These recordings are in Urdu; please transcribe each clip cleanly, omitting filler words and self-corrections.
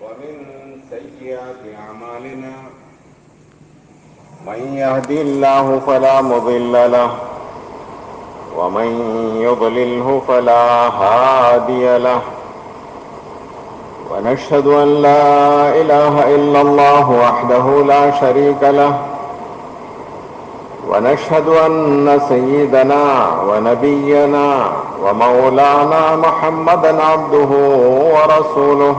ومن سيئات أعمالنا من يهدي الله فلا مضل له ومن يضلله فلا هادي له ونشهد أن لا إله إلا الله وحده لا شريك له ونشهد أن سيدنا ونبينا ومولانا محمدا عبده ورسوله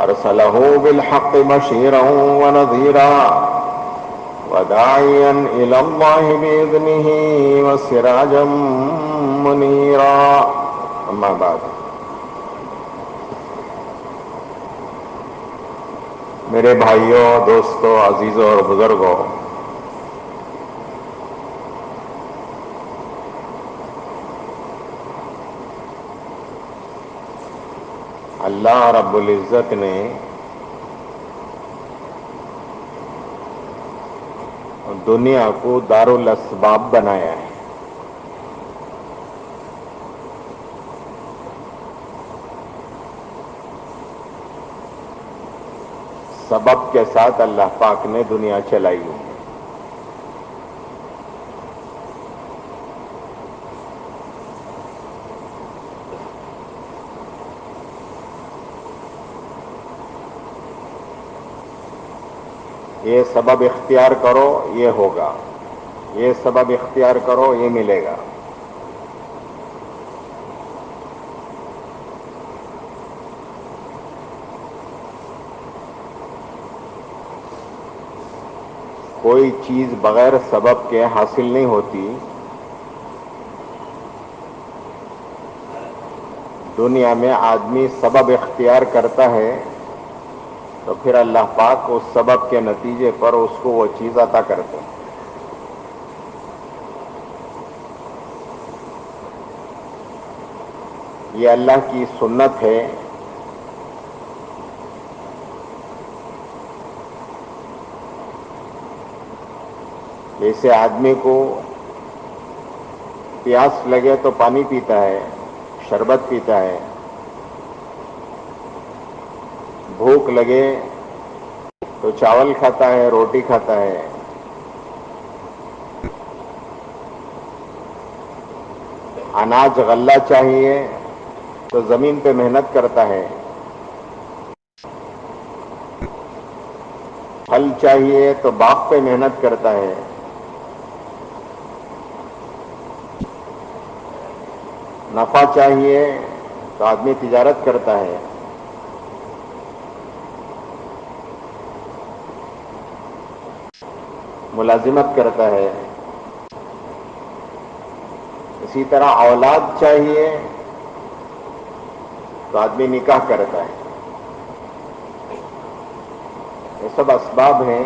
أرسله بالحق بشيرا ونذيرا وداعيا إلى الله بإذنه وسراجا منيرا أما بعد میرے بھائیوں، دوستوں، عزیزوں اور بزرگوں، اللہ رب العزت نے دنیا کو دارالاسباب بنایا ہے۔ سبب کے ساتھ اللہ پاک نے دنیا چلائی ہے۔ یہ سبب اختیار کرو یہ ہوگا، یہ سبب اختیار کرو یہ ملے گا۔ کوئی چیز بغیر سبب کے حاصل نہیں ہوتی۔ دنیا میں آدمی سبب اختیار کرتا ہے تو پھر اللہ پاک اس سبب کے نتیجے پر اس کو وہ چیز عطا کرتے ہیں۔ یہ اللہ کی سنت ہے۔ جیسے آدمی کو پیاس لگے تو پانی پیتا ہے، شربت پیتا ہے، بھوک لگے تو چاول کھاتا ہے، روٹی کھاتا ہے، اناج غلہ چاہیے تو زمین پہ محنت کرتا ہے، پھل چاہیے تو باغ پہ محنت کرتا ہے، نفع چاہیے تو آدمی تجارت کرتا ہے، ملازمت کرتا ہے۔ اسی طرح اولاد چاہیے تو آدمی نکاح کرتا ہے۔ یہ سب اسباب ہیں۔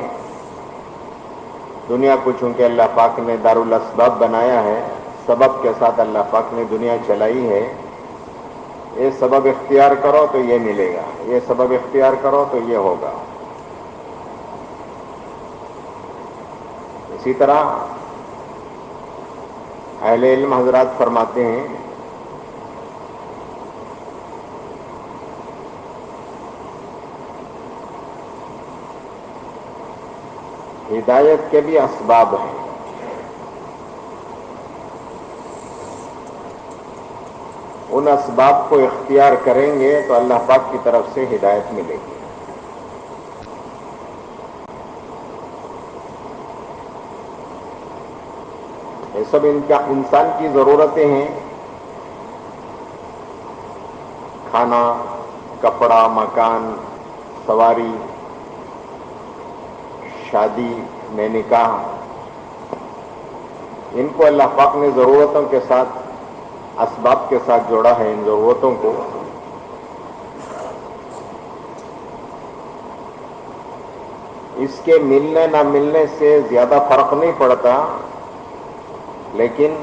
دنیا کو چونکہ اللہ پاک نے دارالاسباب بنایا ہے، سبب کے ساتھ اللہ پاک نے دنیا چلائی ہے۔ یہ سبب اختیار کرو تو یہ ملے گا، یہ سبب اختیار کرو تو یہ ہوگا۔ اسی طرح اہل علم حضرات فرماتے ہیں ہدایت کے بھی اسباب ہیں۔ ان اسباب کو اختیار کریں گے تو اللہ پاک کی طرف سے ہدایت ملے گی۔ یہ سب انسان کی ضرورتیں ہیں۔ کھانا، کپڑا، مکان، سواری، شادی میں نکاح، ان کو اللہ پاک نے ضرورتوں کے ساتھ، اسباب کے ساتھ جوڑا ہے۔ ان ضرورتوں کو اس کے ملنے نہ ملنے سے زیادہ فرق نہیں پڑتا، لیکن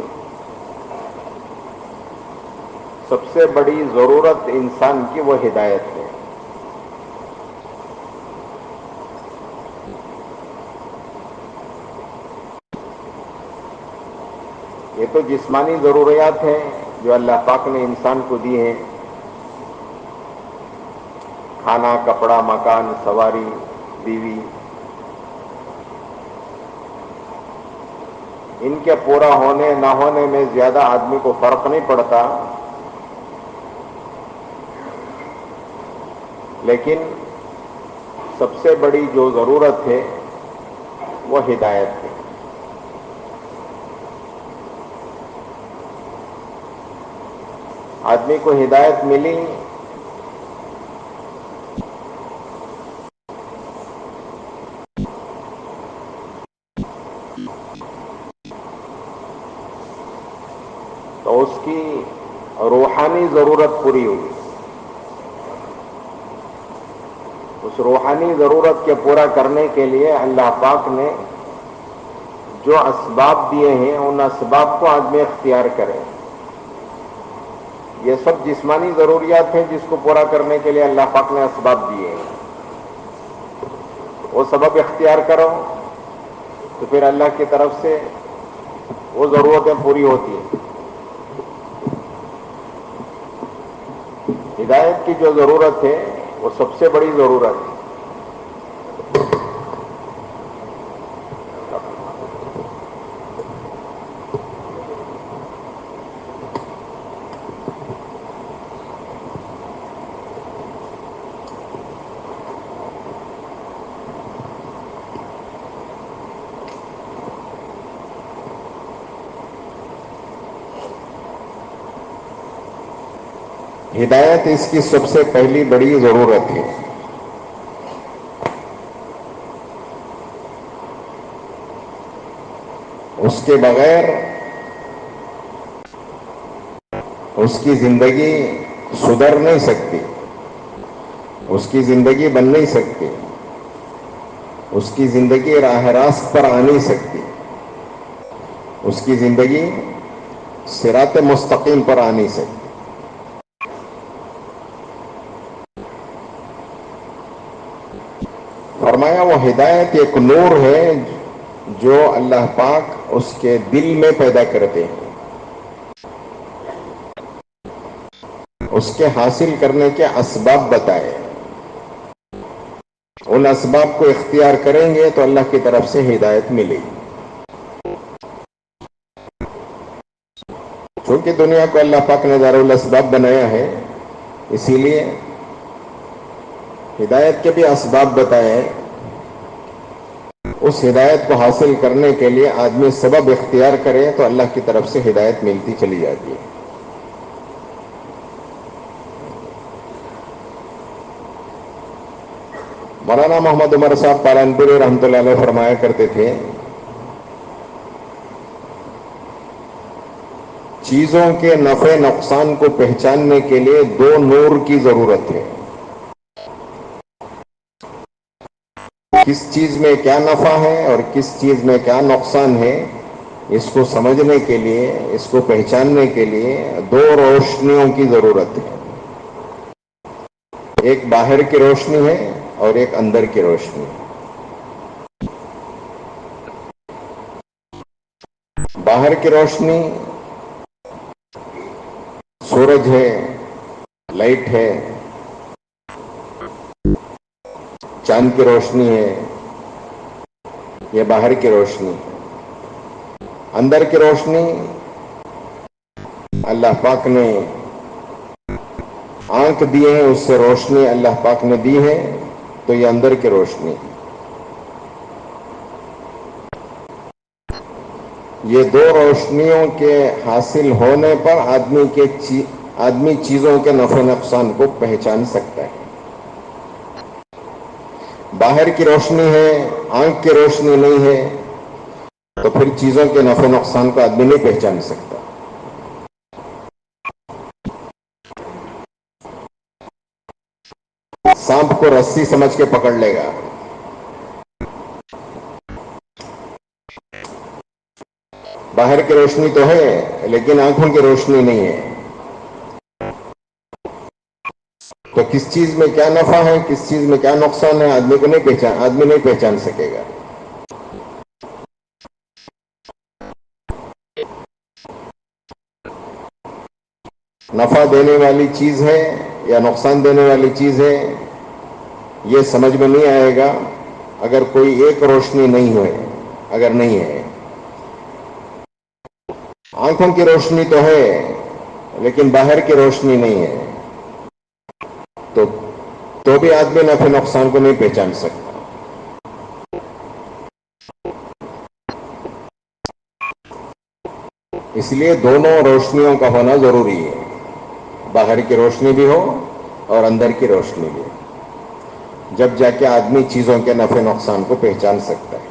سب سے بڑی ضرورت انسان کی وہ ہدایت ہے۔ یہ تو جسمانی ضروریات ہیں جو اللہ پاک نے انسان کو دی ہیں۔ کھانا، کپڑا، مکان، سواری، بیوی، ان کے پورا ہونے نہ ہونے میں زیادہ آدمی کو فرق نہیں پڑتا، لیکن سب سے بڑی جو ضرورت ہے وہ ہدایت ہے۔ آدمی کو ہدایت ملی تو اس کی روحانی ضرورت پوری ہوئی۔ اس روحانی ضرورت کے پورا کرنے کے لیے اللہ پاک نے جو اسباب دیے ہیں ان اسباب کو آدمی اختیار کرے۔ یہ سب جسمانی ضروریات ہیں جس کو پورا کرنے کے لیے اللہ پاک نے اسباب دیے ہیں، وہ سبب اختیار کرو تو پھر اللہ کی طرف سے وہ ضرورتیں پوری ہوتی ہیں۔ ہدایت کی جو ضرورت ہے وہ سب سے بڑی ضرورت ہے۔ ہدایت اس کی سب سے پہلی بڑی ضرورت ہے۔ اس کے بغیر اس کی زندگی سدھر نہیں سکتی، اس کی زندگی بن نہیں سکتی، اس کی زندگی راہ راست پر آ نہیں سکتی، اس کی زندگی صراط مستقیم پر آ نہیں سکتی۔ فرمایا وہ ہدایت ایک نور ہے جو اللہ پاک اس کے دل میں پیدا کرتے ہیں، اس کے حاصل کرنے کے اسباب بتائے، ان اسباب کو اختیار کریں گے تو اللہ کی طرف سے ہدایت ملے گی۔ چونکہ دنیا کو اللہ پاک نے دارالاسباب بنایا ہے، اسی لیے ہدایت کے بھی اسباب بتائے ہیں۔ اس ہدایت کو حاصل کرنے کے لیے آدمی سبب اختیار کرے تو اللہ کی طرف سے ہدایت ملتی چلی جاتی ہے۔ مولانا محمد عمر صاحب پالنپوری رحمۃ اللہ علیہ فرمایا کرتے تھے، چیزوں کے نفع نقصان کو پہچاننے کے لیے دو نور کی ضرورت ہے۔ کس چیز میں کیا نفع ہے اور کس چیز میں کیا نقصان ہے، اس کو سمجھنے کے لیے، اس کو پہچاننے کے لیے دو روشنیوں کی ضرورت ہے۔ ایک باہر کی روشنی ہے اور ایک اندر کی روشنی ہے۔ باہر کی روشنی سورج ہے، لائٹ ہے، چاند کی روشنی ہے، یہ باہر کی روشنی۔ اندر کی روشنی اللہ پاک نے آنکھ دی ہے، اس سے روشنی اللہ پاک نے دی ہے، تو یہ اندر کی روشنی۔ یہ دو روشنیوں کے حاصل ہونے پر آدمی چیزوں کے نفع نقصان کو پہچان سکتا ہے۔ باہر کی روشنی ہے، آنکھ کی روشنی نہیں ہے، تو پھر چیزوں کے نفع نقصان کو آدمی نہیں پہچان سکتا۔ سانپ کو رسی سمجھ کے پکڑ لے گا، باہر کی روشنی تو ہے لیکن آنکھوں کی روشنی نہیں ہے، تو کس چیز میں کیا نفع ہے، کس چیز میں کیا نقصان ہے، آدمی نہیں پہچان سکے گا۔ نفع دینے والی چیز ہے یا نقصان دینے والی چیز ہے، یہ سمجھ میں نہیں آئے گا اگر کوئی ایک روشنی نہیں ہوئے، اگر نہیں ہے۔ آنکھوں کی روشنی تو ہے لیکن باہر کی روشنی نہیں ہے، تو بھی آدمی نفع نقصان کو نہیں پہچان سکتا۔ اس لیے دونوں روشنیوں کا ہونا ضروری ہے، باہر کی روشنی بھی ہو اور اندر کی روشنی بھی ہو، جب جا کے آدمی چیزوں کے نفع نقصان کو پہچان سکتا ہے۔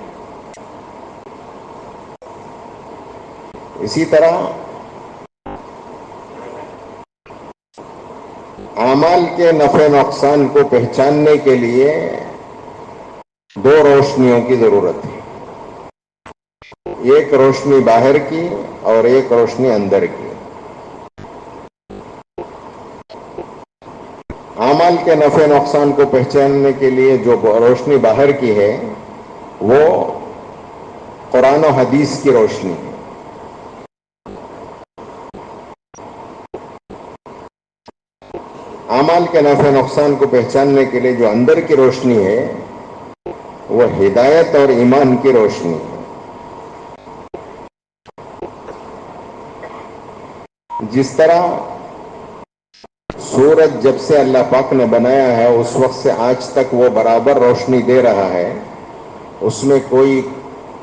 اسی طرح اعمال کے نفع نقصان کو پہچاننے کے لیے دو روشنیوں کی ضرورت ہے، ایک روشنی باہر کی اور ایک روشنی اندر کی۔ اعمال کے نفع نقصان کو پہچاننے کے لیے جو روشنی باہر کی ہے وہ قرآن و حدیث کی روشنی ہے۔ اعمال کے نفع نقصان کو پہچاننے کے لیے جو اندر کی روشنی ہے وہ ہدایت اور ایمان کی روشنی ہے۔ جس طرح سورج جب سے اللہ پاک نے بنایا ہے اس وقت سے آج تک وہ برابر روشنی دے رہا ہے، اس میں کوئی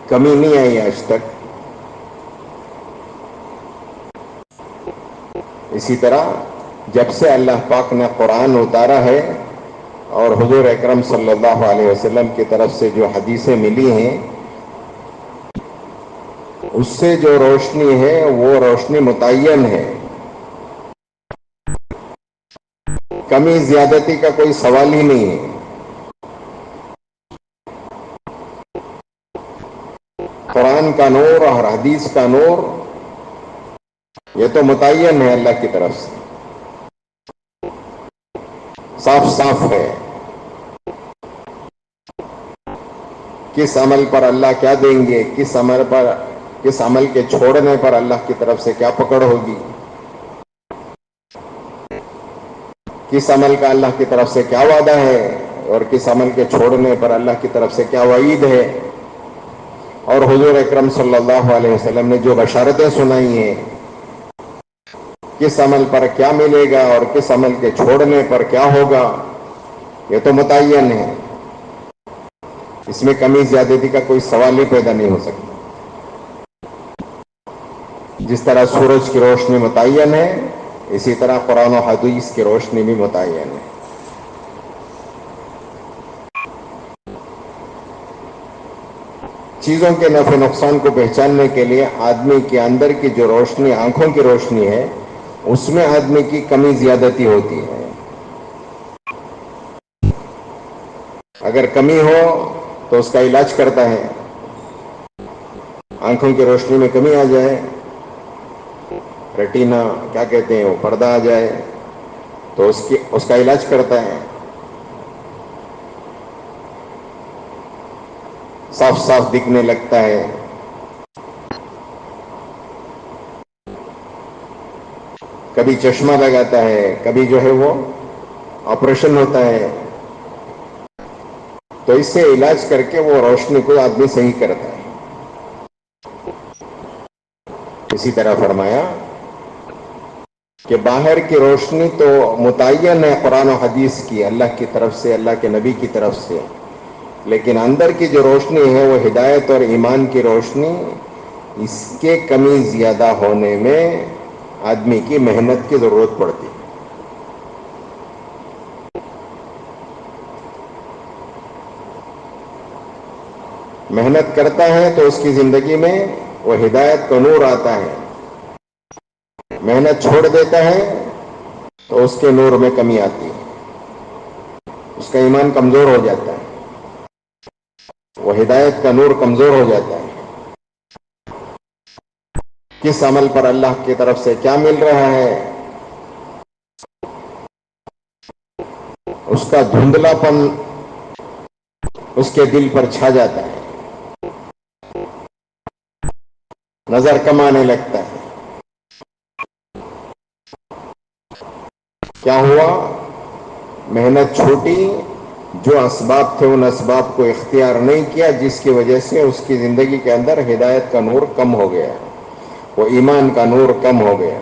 کمی نہیں آئی آج تک۔ اسی طرح جب سے اللہ پاک نے قرآن اتارا ہے اور حضور اکرم صلی اللہ علیہ وسلم کی طرف سے جو حدیثیں ملی ہیں اس سے جو روشنی ہے وہ روشنی متعین ہے، کمی زیادتی کا کوئی سوال ہی نہیں ہے۔ قرآن کا نور اور حدیث کا نور یہ تو متعین ہے اللہ کی طرف سے، صاف صاف ہے۔ کس عمل پر اللہ کیا دیں گے، کس عمل کے چھوڑنے پر اللہ کی طرف سے کیا پکڑ ہوگی، کس عمل کا اللہ کی طرف سے کیا وعدہ ہے اور کس عمل کے چھوڑنے پر اللہ کی طرف سے کیا وعید ہے، اور حضور اکرم صلی اللہ علیہ وسلم نے جو بشارتیں سنائی ہیں کس عمل پر کیا ملے گا اور کس عمل کے چھوڑنے پر کیا ہوگا، یہ تو متعین ہے، اس میں کمی زیادتی کا کوئی سوال ہی پیدا نہیں ہو سکتا۔ جس طرح سورج کی روشنی متعین ہے اسی طرح قرآن و حدیث کی روشنی بھی متعین ہے۔ چیزوں کے نفع نقصان کو پہچاننے کے لیے آدمی کے اندر کی جو روشنی آنکھوں کی روشنی ہے اس میں آدمی کی کمی زیادتی ہوتی ہے۔ اگر کمی ہو تو اس کا علاج کرتا ہے، آنکھوں کی روشنی میں کمی آ جائے، ریٹینا کیا کہتے ہیں وہ پردہ آ جائے تو اس کا علاج کرتا ہے، صاف صاف دکھنے لگتا ہے۔ کبھی چشمہ لگاتا ہے، کبھی جو ہے وہ آپریشن ہوتا ہے، تو اس سے علاج کر کے وہ روشنی کو آدمی صحیح کرتا ہے۔ اسی طرح فرمایا کہ باہر کی روشنی تو متعین ہے قرآن و حدیث کی، اللہ کی طرف سے، اللہ کے نبی کی طرف سے، لیکن اندر کی جو روشنی ہے وہ ہدایت اور ایمان کی روشنی، اس کے کمی زیادہ ہونے میں آدمی کی محنت کی ضرورت پڑتی ہے۔ محنت کرتا ہے تو اس کی زندگی میں وہ ہدایت کا نور آتا ہے، محنت چھوڑ دیتا ہے تو اس کے نور میں کمی آتی ہے، اس کا ایمان کمزور ہو جاتا ہے، وہ ہدایت کا نور کمزور ہو جاتا ہے۔ کس عمل پر اللہ کی طرف سے کیا مل رہا ہے اس کا دھندلا پن اس کے دل پر چھا جاتا ہے، نظر کم آنے لگتا ہے۔ کیا ہوا؟ محنت چھوٹی، جو اسباب تھے ان اسباب کو اختیار نہیں کیا، جس کی وجہ سے اس کی زندگی کے اندر ہدایت کا نور کم ہو گیا، وہ ایمان کا نور کم ہو گیا۔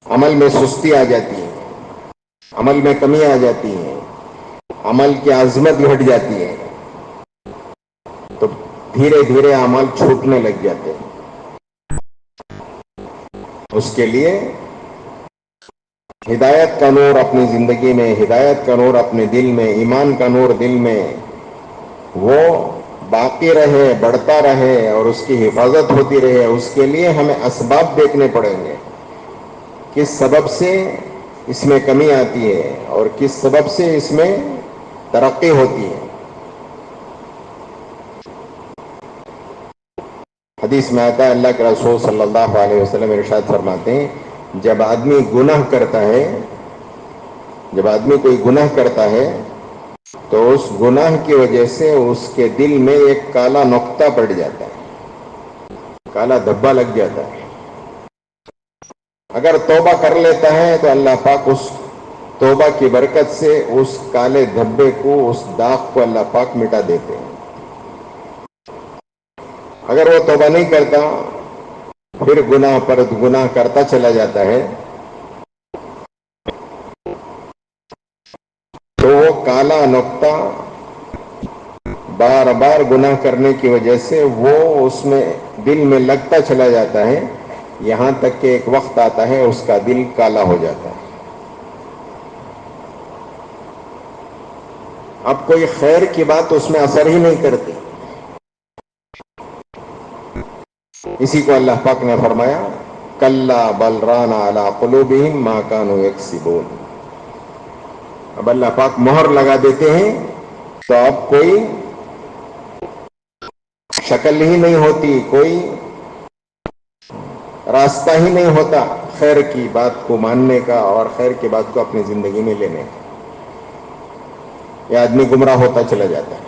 عمل میں سستی آ جاتی ہے، عمل میں کمی آ جاتی ہے، عمل کی عظمت گھٹ جاتی ہے، تو دھیرے دھیرے عمل چھوٹنے لگ جاتے ہیں۔ اس کے لیے ہدایت کا نور اپنی زندگی میں، ہدایت کا نور اپنے دل میں، ایمان کا نور دل میں وہ باقی رہے، بڑھتا رہے اور اس کی حفاظت ہوتی رہے، اس کے لیے ہمیں اسباب دیکھنے پڑیں گے۔ کس سبب سے اس میں کمی آتی ہے اور کس سبب سے اس میں ترقی ہوتی ہے۔ حدیث میں آتا ہے، اللہ کے رسول صلی اللہ علیہ وسلم ارشاد فرماتے ہیں، جب آدمی گناہ کرتا ہے، جب آدمی کوئی گناہ کرتا ہے تو اس گناہ کی وجہ سے اس کے دل میں ایک کالا نقطہ پڑ جاتا ہے، کالا دھبا لگ جاتا ہے۔ اگر توبہ کر لیتا ہے تو اللہ پاک اس توبہ کی برکت سے اس کالے دھبے کو، اس داغ کو اللہ پاک مٹا دیتے ہیں۔ اگر وہ توبہ نہیں کرتا، پھر گناہ پر گناہ کرتا چلا جاتا ہے، تو وہ کالا نقطہ بار بار گناہ کرنے کی وجہ سے وہ اس میں دل میں لگتا چلا جاتا ہے، یہاں تک کہ ایک وقت آتا ہے اس کا دل کالا ہو جاتا ہے۔ اب کوئی خیر کی بات اس میں اثر ہی نہیں کرتی۔ اسی کو اللہ پاک نے فرمایا، کلا بل ران علی قلوبہم ما کانوا یکسبون۔ اب اللہ پاک مہر لگا دیتے ہیں تو اب کوئی شکل ہی نہیں ہوتی، کوئی راستہ ہی نہیں ہوتا خیر کی بات کو ماننے کا اور خیر کی بات کو اپنی زندگی میں لینے کا۔ یہ آدمی گمراہ ہوتا چلا جاتا ہے۔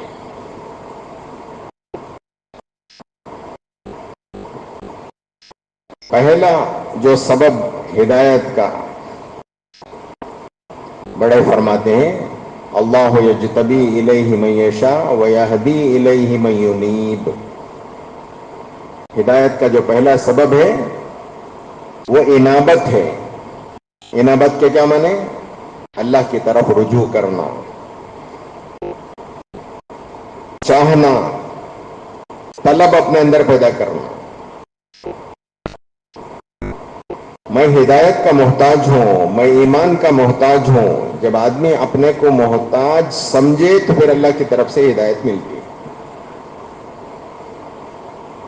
پہلا جو سبب ہدایت کا، بڑے فرماتے ہیں، اللہ یجتبی الیہ من یشاء ویہدی الیہ من ینیب۔ ہدایت کا جو پہلا سبب ہے وہ انابت ہے۔ انابت کے کیا معنی؟ اللہ کی طرف رجوع کرنا، چاہنا، طلب اپنے اندر پیدا کرنا۔ میں ہدایت کا محتاج ہوں، میں ایمان کا محتاج ہوں۔ جب آدمی اپنے کو محتاج سمجھے تو پھر اللہ کی طرف سے ہدایت ملتی ہے۔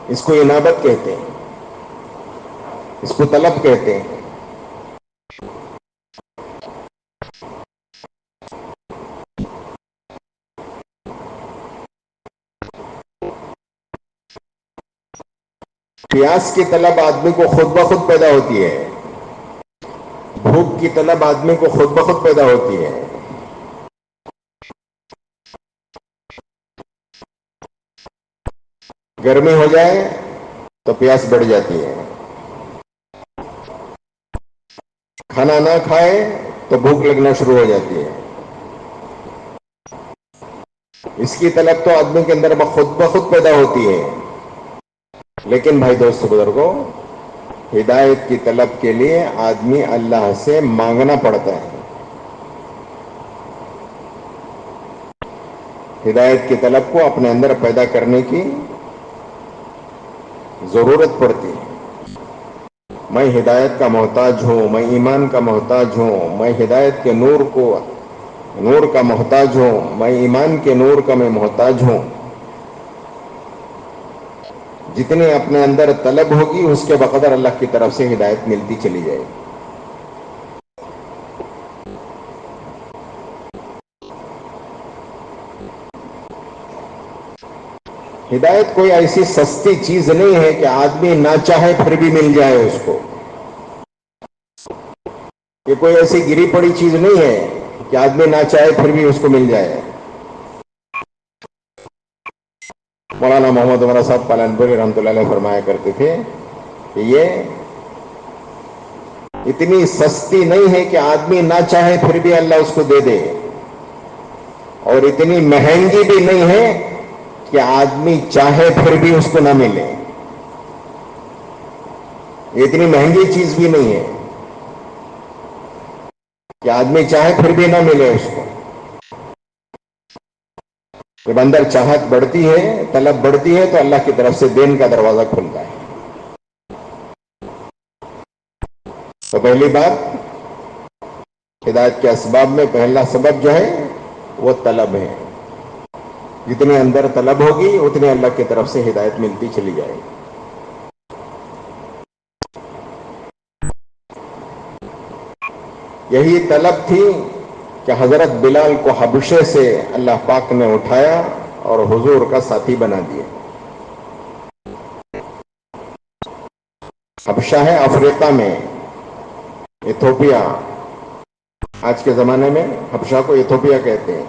اس کو انابت کہتے ہیں، اس کو طلب کہتے ہیں۔ پیاس کی طلب آدمی کو خود بخود پیدا ہوتی ہے، بھوک کی طلب آدمی کو خود بخود پیدا ہوتی ہے۔ گرمی ہو جائے تو پیاس بڑھ جاتی ہے، کھانا نہ کھائے تو بھوک لگنا شروع ہو جاتی ہے۔ اس کی طلب تو آدمی کے اندر خود بخود پیدا ہوتی ہے۔ لیکن بھائی دوست بزرگوں، ہدایت کی طلب کے لیے آدمی اللہ سے مانگنا پڑتا ہے۔ ہدایت کی طلب کو اپنے اندر پیدا کرنے کی ضرورت پڑتی ہے۔ میں ہدایت کا محتاج ہوں، میں ایمان کا محتاج ہوں، میں ہدایت کے نور کا محتاج ہوں، میں ایمان کے نور کا میں محتاج ہوں۔ جتنی اپنے اندر طلب ہوگی اس کے بقدر اللہ کی طرف سے ہدایت ملتی چلی جائے گی۔ ہدایت کوئی ایسی سستی چیز نہیں ہے کہ آدمی نہ چاہے پھر بھی مل جائے اس کو۔ یہ کوئی ایسی گری پڑی چیز نہیں ہے کہ آدمی نہ چاہے پھر بھی اس کو مل جائے۔ مولانا محمد عمرہ صاحب پالن پوری رحمۃ اللہ علیہ فرمایا کرتے تھے کہ یہ اتنی سستی نہیں ہے کہ آدمی نہ چاہے پھر بھی اللہ اس کو دے دے، اور اتنی مہنگی بھی نہیں ہے کہ آدمی چاہے پھر بھی اس کو نہ ملے. اتنی مہنگی چیز بھی نہیں ہے کہ آدمی چاہے پھر بھی نہ ملے اس کو. جب اندر چاہت بڑھتی ہے، طلب بڑھتی ہے، تو اللہ کی طرف سے دین کا دروازہ کھلتا ہے. تو پہلی بات، ہدایت کے اسباب میں پہلا سبب جو ہے وہ طلب ہے. جتنے اندر طلب ہوگی اتنے اللہ کی طرف سے ہدایت ملتی چلی جائے گی. یہی طلب تھی کہ حضرت بلال کو حبشے سے اللہ پاک نے اٹھایا اور حضور کا ساتھی بنا دیا. حبشہ ہے افریقہ میں، ایتھوپیا. آج کے زمانے میں حبشہ کو ایتھوپیا کہتے ہیں.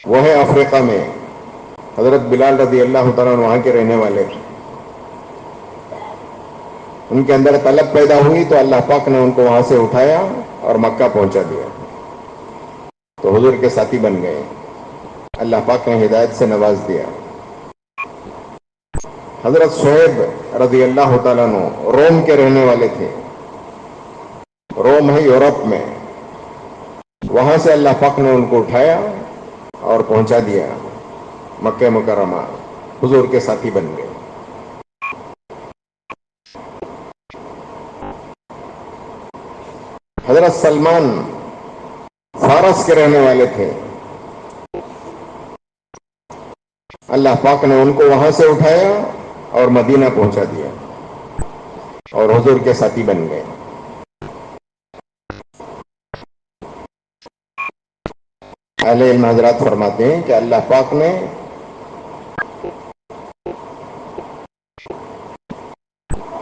وہ ہے افریقہ میں. حضرت بلال رضی اللہ تعالیٰ عنہ وہاں کے رہنے والے تھے. ان کے اندر طلب پیدا ہوئی تو اللہ پاک نے ان کو وہاں سے اٹھایا اور مکہ پہنچا دیا، تو حضور کے ساتھی بن گئے. اللہ پاک نے ہدایت سے نواز دیا. حضرت صہیب رضی اللہ تعالیٰ عنہ روم کے رہنے والے تھے. روم ہے یورپ میں. وہاں سے اللہ پاک نے ان کو اٹھایا اور پہنچا دیا مکہ مکرمہ. حضور کے ساتھی بن گئے. حضرت سلمان فارس کے رہنے والے تھے. اللہ پاک نے ان کو وہاں سے اٹھایا اور مدینہ پہنچا دیا اور حضور کے ساتھی بن گئے. اہل علم حضرات فرماتے ہیں کہ اللہ پاک نے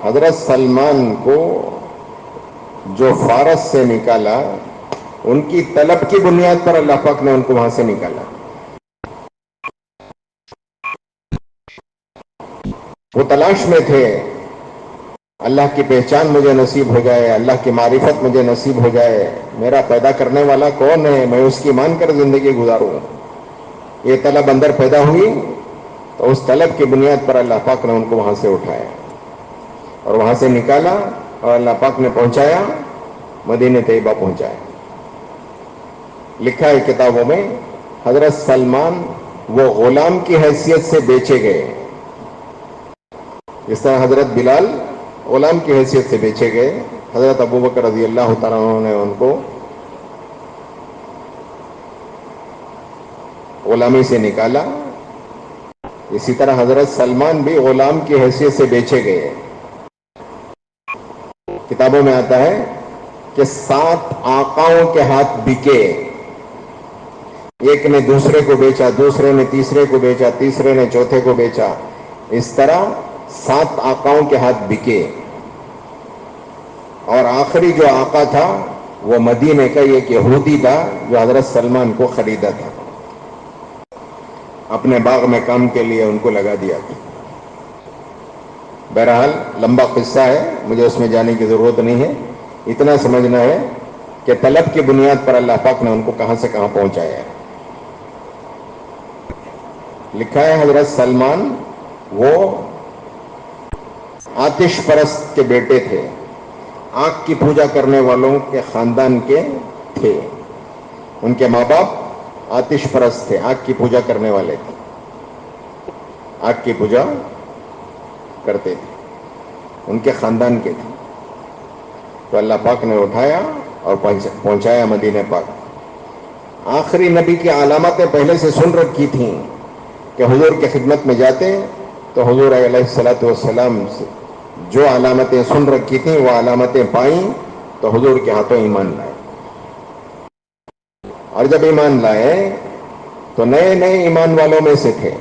حضرت سلمان کو جو فارس سے نکالا، ان کی طلب کی بنیاد پر اللہ پاک نے ان کو وہاں سے نکالا. وہ تلاش میں تھے، اللہ کی پہچان مجھے نصیب ہو جائے، اللہ کی معرفت مجھے نصیب ہو جائے، میرا پیدا کرنے والا کون ہے، میں اس کی مان کر زندگی گزاروں. یہ طلب اندر پیدا ہوئی تو اس طلب کی بنیاد پر اللہ پاک نے ان کو وہاں سے اٹھایا اور وہاں سے نکالا اور اللہ پاک نے پہنچایا، مدینہ طیبہ پہنچایا. لکھا ہے کتابوں میں، حضرت سلمان وہ غلام کی حیثیت سے بیچے گئے. جس طرح حضرت بلال غلام کی حیثیت سے بیچے گئے، حضرت ابوبکر رضی اللہ تعالیٰ عنہ نے ان کو غلامی سے نکالا. اسی طرح حضرت سلمان بھی غلام کی حیثیت سے بیچے گئے. کتابوں میں آتا ہے کہ 7 آقاؤں کے ہاتھ بکے. ایک نے دوسرے کو بیچا، دوسرے نے تیسرے کو بیچا، تیسرے نے چوتھے کو بیچا. اس طرح 7 آقاؤں کے ہاتھ بکے، اور آخری جو آقا تھا وہ مدینے کا ایک یہودی تھا جو حضرت سلمان کو خریدا تھا، اپنے باغ میں کام کے لیے ان کو لگا دیا تھا. بہرحال لمبا قصہ ہے، مجھے اس میں جانے کی ضرورت نہیں ہے. اتنا سمجھنا ہے کہ طلب کی بنیاد پر اللہ پاک نے ان کو کہاں سے کہاں پہنچایا ہے. لکھا ہے حضرت سلمان وہ آتش پرست کے بیٹے تھے، آگ کی پوجا کرنے والوں کے خاندان کے تھے. ان کے ماں باپ آتش پرست تھے، آگ کی پوجا کرنے والے تھے، آگ کی پوجا کرتے تھے، ان کے خاندان کے تھے. تو اللہ پاک نے اٹھایا اور پہنچایا مدینہ پاک. آخری نبی کی علامتیں پہلے سے سن رکھی تھیں کہ حضور کی خدمت میں جاتے تو حضور علیہ الصلوۃ والسلام سے جو علامتیں سن رکھی تھیں وہ علامتیں پائیں تو حضور کے ہاتھوں ایمان لائے. اور جب ایمان لائے تو نئے نئے ایمان والوں میں سے تھے.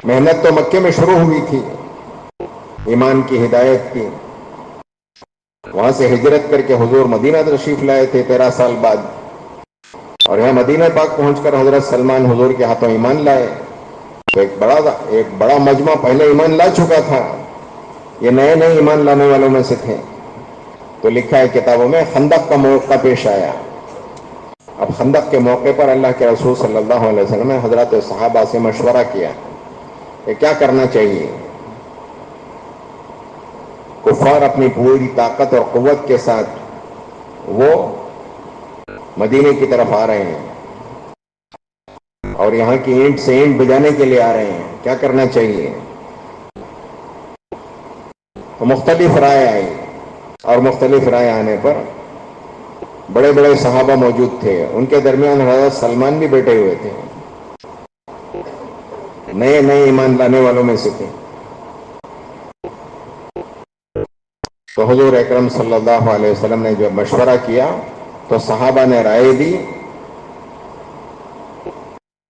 محنت تو مکے میں شروع ہوئی تھی ایمان کی ہدایت کی. وہاں سے ہجرت کر کے حضور مدینہ تشریف لائے تھے 13 سال بعد، اور یہاں مدینہ پاک پہنچ کر حضرت سلمان حضور کے ہاتھوں ایمان لائے. تو ایک بڑا مجمع پہلے ایمان لا چکا تھا، یہ نئے نئے ایمان لانے والوں میں سے تھے. تو لکھا ہے کتابوں میں خندق کا موقع پیش آیا. اب خندق کے موقع پر اللہ کے رسول صلی اللہ علیہ وسلم نے حضرات صحابہ سے مشورہ کیا کہ کیا کرنا چاہیے. کفار اپنی پوری طاقت اور قوت کے ساتھ وہ مدینے کی طرف آ رہے ہیں اور یہاں کی اینٹ سے اینٹ بجانے کے لیے آ رہے ہیں، کیا کرنا چاہیے. تو مختلف رائے آئی، اور مختلف رائے آنے پر بڑے بڑے صحابہ موجود تھے. ان کے درمیان حضرت سلمان بھی بیٹھے ہوئے تھے، نئے نئے ایمان لانے والوں میں سے تھے. تو حضور اکرم صلی اللہ علیہ وسلم نے جب مشورہ کیا تو صحابہ نے رائے دی.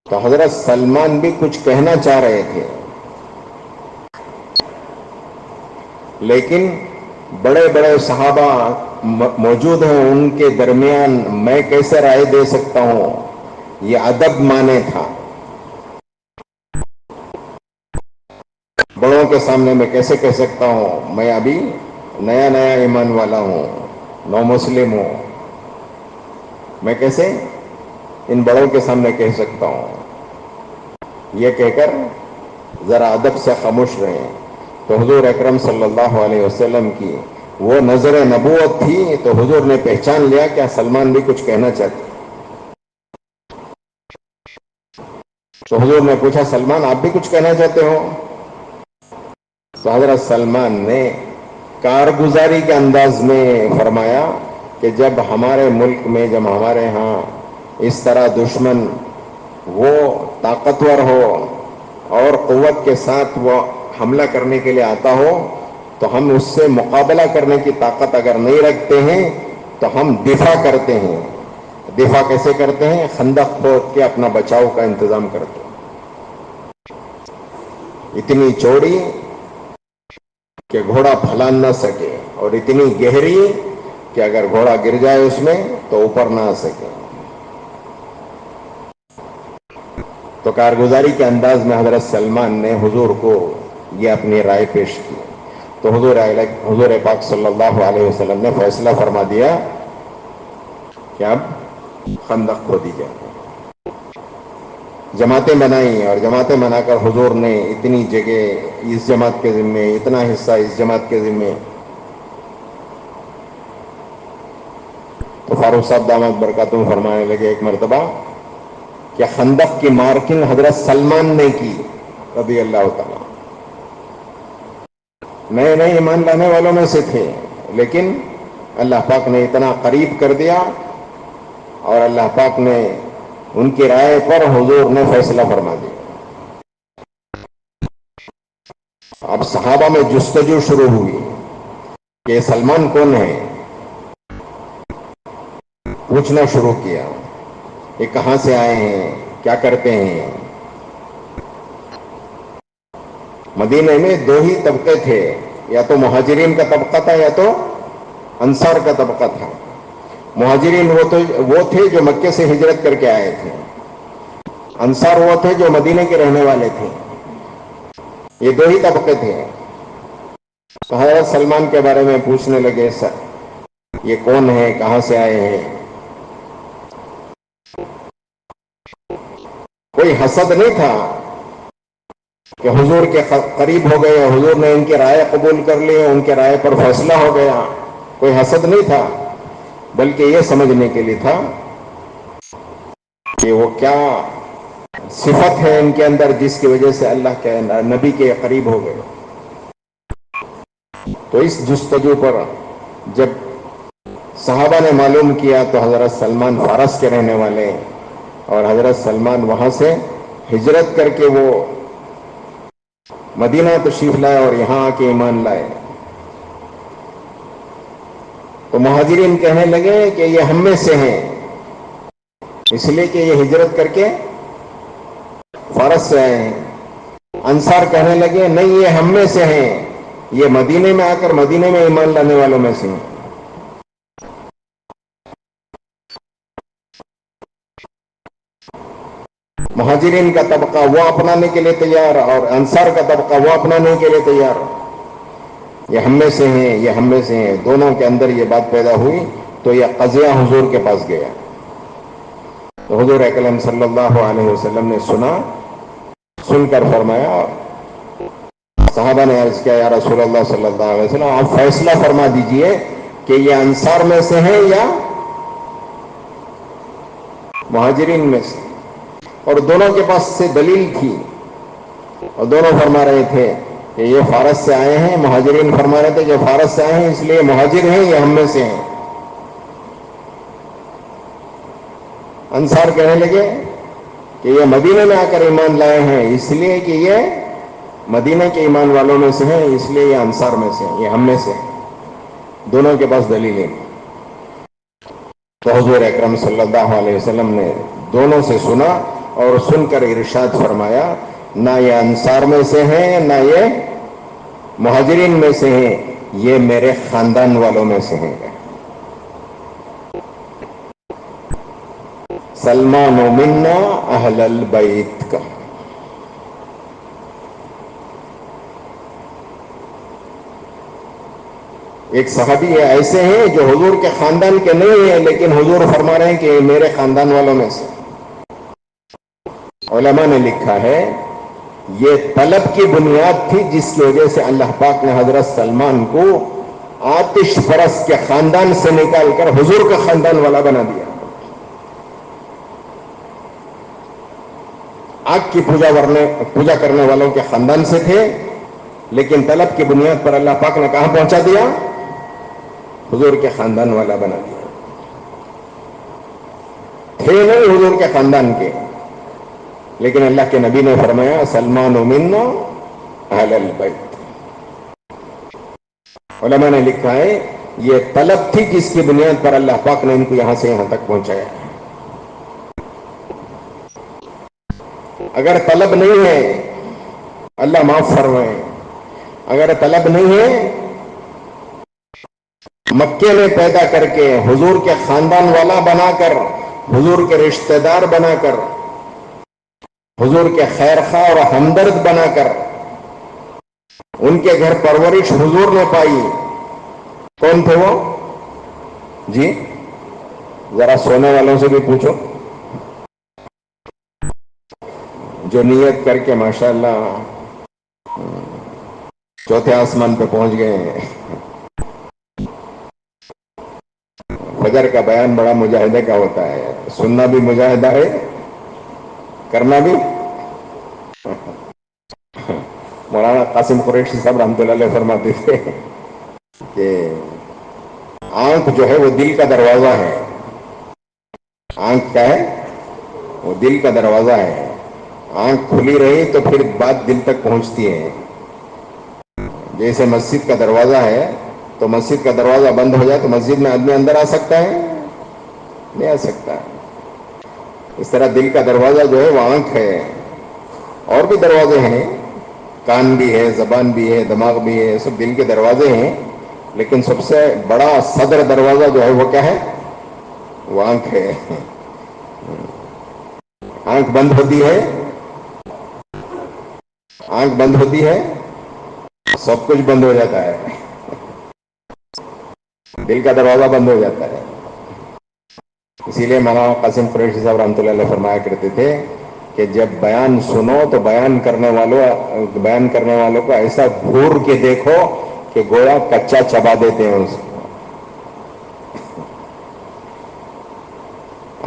تو حضرت سلمان بھی کچھ کہنا چاہ رہے تھے، لیکن بڑے بڑے صحابہ موجود ہیں، ان کے درمیان میں کیسے رائے دے سکتا ہوں، یہ ادب مانے تھا. بڑوں کے سامنے میں کیسے کہہ سکتا ہوں، میں ابھی نیا نیا ایمان والا ہوں، نو مسلم ہوں، میں کیسے ان بڑوں کے سامنے کہہ سکتا ہوں. یہ کہہ کر ذرا ادب سے خاموش رہے. تو حضور اکرم صلی اللہ علیہ وسلم کی وہ نظر نبوت تھی، تو حضور نے پہچان لیا کہ سلمان بھی کچھ کہنا چاہتے. تو حضور نے پوچھا سلمان آپ بھی کچھ کہنا چاہتے ہو؟ تو حضرت سلمان نے کارگزاری کے انداز میں فرمایا کہ جب ہمارے ملک میں، جب ہمارے ہاں اس طرح دشمن وہ طاقتور ہو اور قوت کے ساتھ وہ حملہ کرنے کے لیے آتا ہو، تو ہم اس سے مقابلہ کرنے کی طاقت اگر نہیں رکھتے ہیں تو ہم دفاع کرتے ہیں. دفاع کیسے کرتے ہیں؟ خندق کھود کے اپنا بچاؤ کا انتظام کرتے ہیں. اتنی چوڑی کہ گھوڑا پھلان نہ سکے، اور اتنی گہری کہ اگر گھوڑا گر جائے اس میں تو اوپر نہ آ سکے. تو کارگزاری کے انداز میں حضرت سلمان نے حضور کو یہ اپنی رائے پیش کی. تو حضور پاک صلی اللہ علیہ وسلم نے فیصلہ فرما دیا کہ اب خندق کھودی جائے. جماعتیں بنائیں، اور جماعتیں بنا کر حضور نے اتنی جگہ اس جماعت کے ذمے، اتنا حصہ اس جماعت کے ذمے. تو فاروق صاحب دامت برکاتہم فرمانے لگے ایک مرتبہ کہ خندق کی مارکنگ حضرت سلمان نے کی رضی اللہ تعالیٰ. نئے نئے ایمان لانے والوں میں سے تھے، لیکن اللہ پاک نے اتنا قریب کر دیا، اور اللہ پاک نے ان کی رائے پر حضور نے فیصلہ فرما دیا. اب صحابہ میں جستجو شروع ہوئی کہ یہ سلمان کون ہے. پوچھنا شروع کیا یہ کہاں سے آئے ہیں، کیا کرتے ہیں. مدینے میں دو ہی طبقے تھے، یا تو مہاجرین کا طبقہ تھا یا تو انصار کا طبقہ تھا. مہاجرین وہ تھے جو مکے سے ہجرت کر کے آئے تھے، انصار وہ تھے جو مدینے کے رہنے والے تھے. یہ دو ہی طبقے تھے. تو حضرت سلمان کے بارے میں پوچھنے لگے یہ کون ہے، کہاں سے آئے ہیں. کوئی حسد نہیں تھا کہ حضور کے قریب ہو گئے، حضور نے ان کی رائے قبول کر لی، ان کے رائے پر فیصلہ ہو گیا. کوئی حسد نہیں تھا، بلکہ یہ سمجھنے کے لیے تھا کہ وہ کیا صفت ہے ان کے اندر جس کی وجہ سے اللہ کے نبی کے قریب ہو گئے. تو اس جستجو پر جب صحابہ نے معلوم کیا تو حضرت سلمان فارس کے رہنے والے، اور حضرت سلمان وہاں سے ہجرت کر کے وہ مدینہ تشریف لائے اور یہاں آ کے ایمان لائے. تو مہاجرین کہنے لگے کہ یہ ہم میں سے ہیں، اس لیے کہ یہ ہجرت کر کے فارس سے آئے ہیں. انصار کہنے لگے نہیں یہ ہم میں سے ہیں، یہ مدینے میں آ کر مدینے میں ایمان لانے والوں میں سے ہیں. مہاجرین کا طبقہ وہ اپنانے کے لیے تیار اور انصار کا طبقہ وہ اپنانے کے لیے تیار. یہ ہم میں سے ہیں، یہ ہم میں سے ہیں، دونوں کے اندر یہ بات پیدا ہوئی تو یہ قضیہ حضور کے پاس گیا. تو حضور اکرم صلی اللہ علیہ وسلم نے سن کر فرمایا، صحابہ نے عرض کیا یا رسول اللہ صلی اللہ علیہ وسلم آپ فیصلہ فرما دیجئے کہ یہ انصار میں سے ہیں یا مہاجرین میں سے. اور دونوں کے پاس سے دلیل تھی اور دونوں فرما رہے تھے کہ یہ فارس سے آئے ہیں. مہاجرین فرما رہے تھے کہ فارس سے آئے ہیں اس لیے مہاجر ہیں، یہ ہم میں سے ہیں. انصار کہنے لگے کہ یہ مدینے میں آ کر ایمان لائے ہیں اس لیے کہ یہ مدینے کے ایمان والوں میں سے ہیں، اس لیے یہ انصار میں سے ہیں، یہ ہم میں سے ہیں. دونوں کے پاس دلیلیں. تو حضور اکرم صلی اللہ علیہ وسلم نے دونوں سے سنا اور سن کر ارشاد فرمایا نہ یہ انصار میں سے ہیں نہ یہ مہاجرین میں سے ہیں، یہ میرے خاندان والوں میں سے ہیں. سلمان منا اہل البیت کا. ایک صحابی ایسے ہیں جو حضور کے خاندان کے نہیں ہیں لیکن حضور فرما رہے ہیں کہ یہ میرے خاندان والوں میں سے. علماء نے لکھا ہے یہ طلب کی بنیاد تھی جس کی وجہ سے اللہ پاک نے حضرت سلمان کو آتش پرست کے خاندان سے نکال کر حضور کا خاندان والا بنا دیا. آگ کی پوجا کرنے والوں کے خاندان سے تھے لیکن طلب کی بنیاد پر اللہ پاک نے کہاں پہنچا دیا؟ حضور کے خاندان والا بنا دیا. تھے نہیں حضور کے خاندان کے لیکن اللہ کے نبی نے فرمایا سلمان منا اہل البیت. علماء نے لکھا ہے یہ طلب تھی جس کی بنیاد پر اللہ پاک نے ان کو یہاں سے یہاں تک پہنچایا. اگر طلب نہیں ہے اللہ معاف فرمائے، اگر طلب نہیں ہے مکے میں پیدا کر کے حضور کے خاندان والا بنا کر حضور کے رشتہ دار بنا کر حضور کے خیر خواہ اور ہمدرد بنا کر ان کے گھر پرورش حضور نے پائی. کون تھے وہ؟ جی ذرا سونے والوں سے بھی پوچھو جو نیت کر کے ماشاءاللہ چوتھے آسمان پہ پہنچ گئے ہیں. فجر کا بیان بڑا مجاہدے کا ہوتا ہے، سننا بھی مجاہدہ ہے، کرنا بھی. مولانا قاسم قریشی صاحب رحمۃ اللہ علیہ فرماتے تھے کہ آنکھ جو ہے وہ دل کا دروازہ ہے. آنکھ کیا ہے؟ وہ دل کا دروازہ ہے. آنکھ کھلی رہی تو پھر بات دل تک پہنچتی ہے. جیسے مسجد کا دروازہ ہے تو مسجد کا دروازہ بند ہو جائے تو مسجد میں آدمی اندر آ سکتا ہے؟ نہیں آ سکتا. اس طرح دل کا دروازہ جو ہے وہ آنکھ ہے. اور بھی دروازے ہیں، کان بھی ہے، زبان بھی ہے، دماغ بھی ہے، سب دل کے دروازے ہیں لیکن سب سے بڑا صدر دروازہ جو ہے وہ کیا ہے؟ وہ آنکھ ہے. آنکھ بند ہوتی ہے، آنکھ بند ہوتی ہے سب کچھ بند ہو جاتا ہے. دل کا دروازہ بند ہو جاتا ہے. اسی لیے مولانا قاسم قریشی صاحب رحمۃ اللہ علیہ فرمایا کرتے تھے کہ جب بیان سنو تو بیان کرنے والوں کو ایسا گھور کے دیکھو کہ گویا کچا چبا دیتے ہیں اس کو.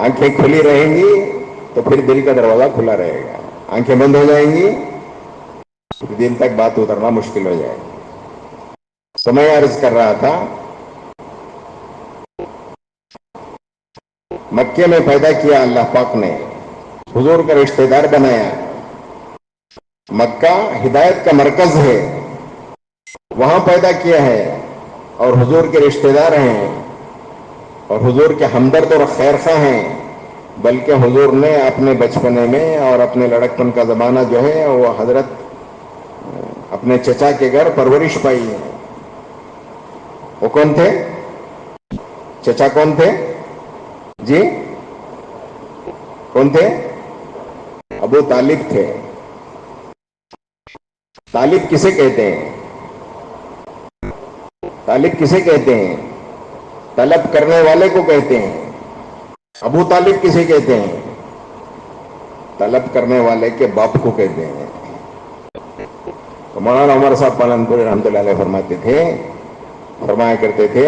آنکھیں کھلی رہیں گی تو پھر دل کا دروازہ کھلا رہے گا. آنکھیں بند ہو جائیں گی تو دل تک بات اترنا مشکل ہو جائے گی. تو میں عرض کر رہا تھا مکے میں پیدا کیا اللہ پاک نے، حضور کا رشتہ دار بنایا. مکہ ہدایت کا مرکز ہے، وہاں پیدا کیا ہے اور حضور کے رشتہ دار ہیں اور حضور کے ہمدرد اور خیر خواہ ہیں. بلکہ حضور نے اپنے بچپنے میں اور اپنے لڑکپن کا زمانہ جو ہے وہ حضرت اپنے چچا کے گھر پرورش پائی ہے. وہ کون تھے؟ چچا کون تھے؟ جی کون تھے؟ ابو طالب تھے. طالب کسے کہتے ہیں؟ طالب کسے کہتے ہیں؟ طلب کرنے والے کو کہتے ہیں. ابو طالب کسے کہتے ہیں؟ طلب کرنے والے کے باپ کو کہتے ہیں. تو مولانا عمر صاحب پالنپوری رحمۃ اللہ علیہ فرماتے تھے، فرمایا کرتے تھے،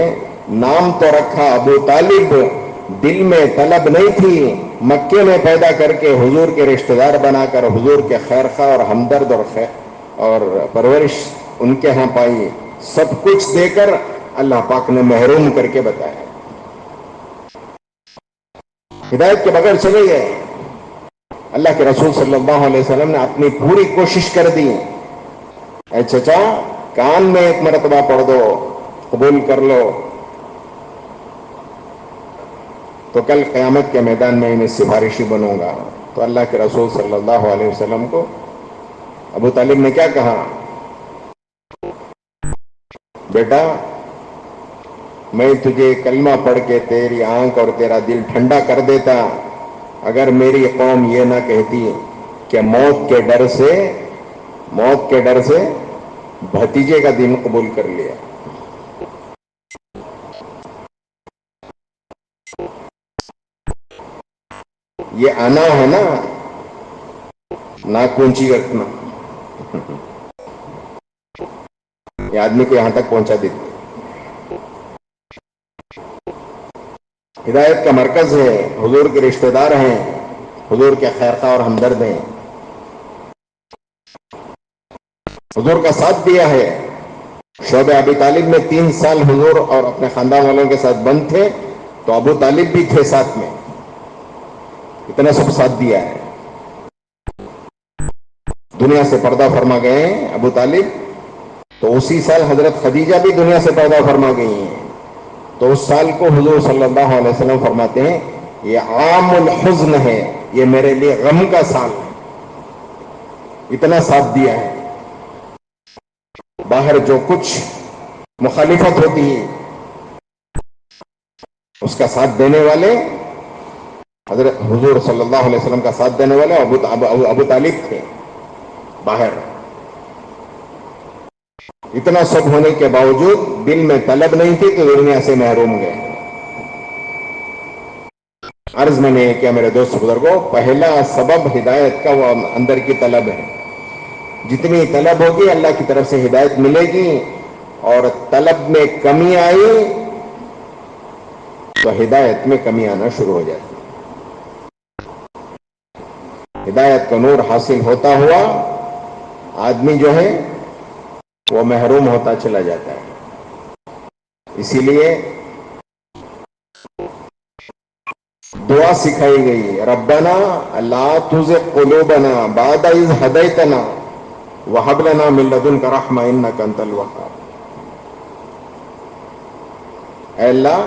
نام تو رکھا ابو طالب، دل میں طلب نہیں تھی. مکے میں پیدا کر کے حضور کے رشتہ دار بنا کر حضور کے خیر خواہ اور ہمدرد اور پرورش ان کے ہاں پائی. سب کچھ دے کر اللہ پاک نے محروم کر کے بتایا. ہدایت کے بغیر چلے گئے. اللہ کے رسول صلی اللہ علیہ وسلم نے اپنی پوری کوشش کر دی. اے چچا، کان میں ایک مرتبہ پڑھ دو، قبول کر لو، تو کل قیامت کے میدان میں انہیں سفارشی بنوں گا. تو اللہ کے رسول صلی اللہ علیہ وسلم کو ابو طالب نے کیا کہا؟ بیٹا، میں تجھے کلمہ پڑھ کے تیری آنکھ اور تیرا دل ٹھنڈا کر دیتا اگر میری قوم یہ نہ کہتی کہ موت کے ڈر سے بھتیجے کا دین قبول کر لیا. یہ آنا ہے نا، ناک اونچی رکھنا، یہ آدمی کو یہاں تک پہنچا دیتی. ہدایت کا مرکز ہے، حضور کے رشتہ دار ہیں، حضور کے خیر خواہ اور ہمدرد ہیں. حضور کا ساتھ دیا ہے. شعب ابی طالب میں 3 سال حضور اور اپنے خاندان والوں کے ساتھ بند تھے، تو ابو طالب بھی تھے ساتھ میں. اتنا سب ساتھ دیا ہے. دنیا سے پردہ فرما گئے ہیں ابو طالب، تو اسی سال حضرت خدیجہ بھی دنیا سے پردہ فرما گئی ہیں. تو اس سال کو حضور صلی اللہ علیہ وسلم فرماتے ہیں یہ عام الحزن ہے، یہ میرے لیے غم کا سال ہے. اتنا ساتھ دیا ہے. باہر جو کچھ مخالفت ہوتی ہے اس کا ساتھ دینے والے حضرت حضور صلی اللہ علیہ وسلم کا ساتھ دینے والے ابو طالب تھے. باہر اتنا سب ہونے کے باوجود دل میں طلب نہیں تھی تو دنیا سے محروم گئے. عرض میں نے کیا میرے دوست بزرگوں، پہلا سبب ہدایت کا وہ اندر کی طلب ہے. جتنی طلب ہوگی اللہ کی طرف سے ہدایت ملے گی، اور طلب میں کمی آئی تو ہدایت میں کمی آنا شروع ہو جاتی. ہدایت کا نور حاصل ہوتا ہوا آدمی جو ہے وہ محروم ہوتا چلا جاتا ہے. اسی لیے دعا سکھائی گئی، ربنا لا تزغ قلوبنا بعد اذ ہدیتنا وہب لنا من لدنک رحمہ انک انت الوہاب. اے اللہ،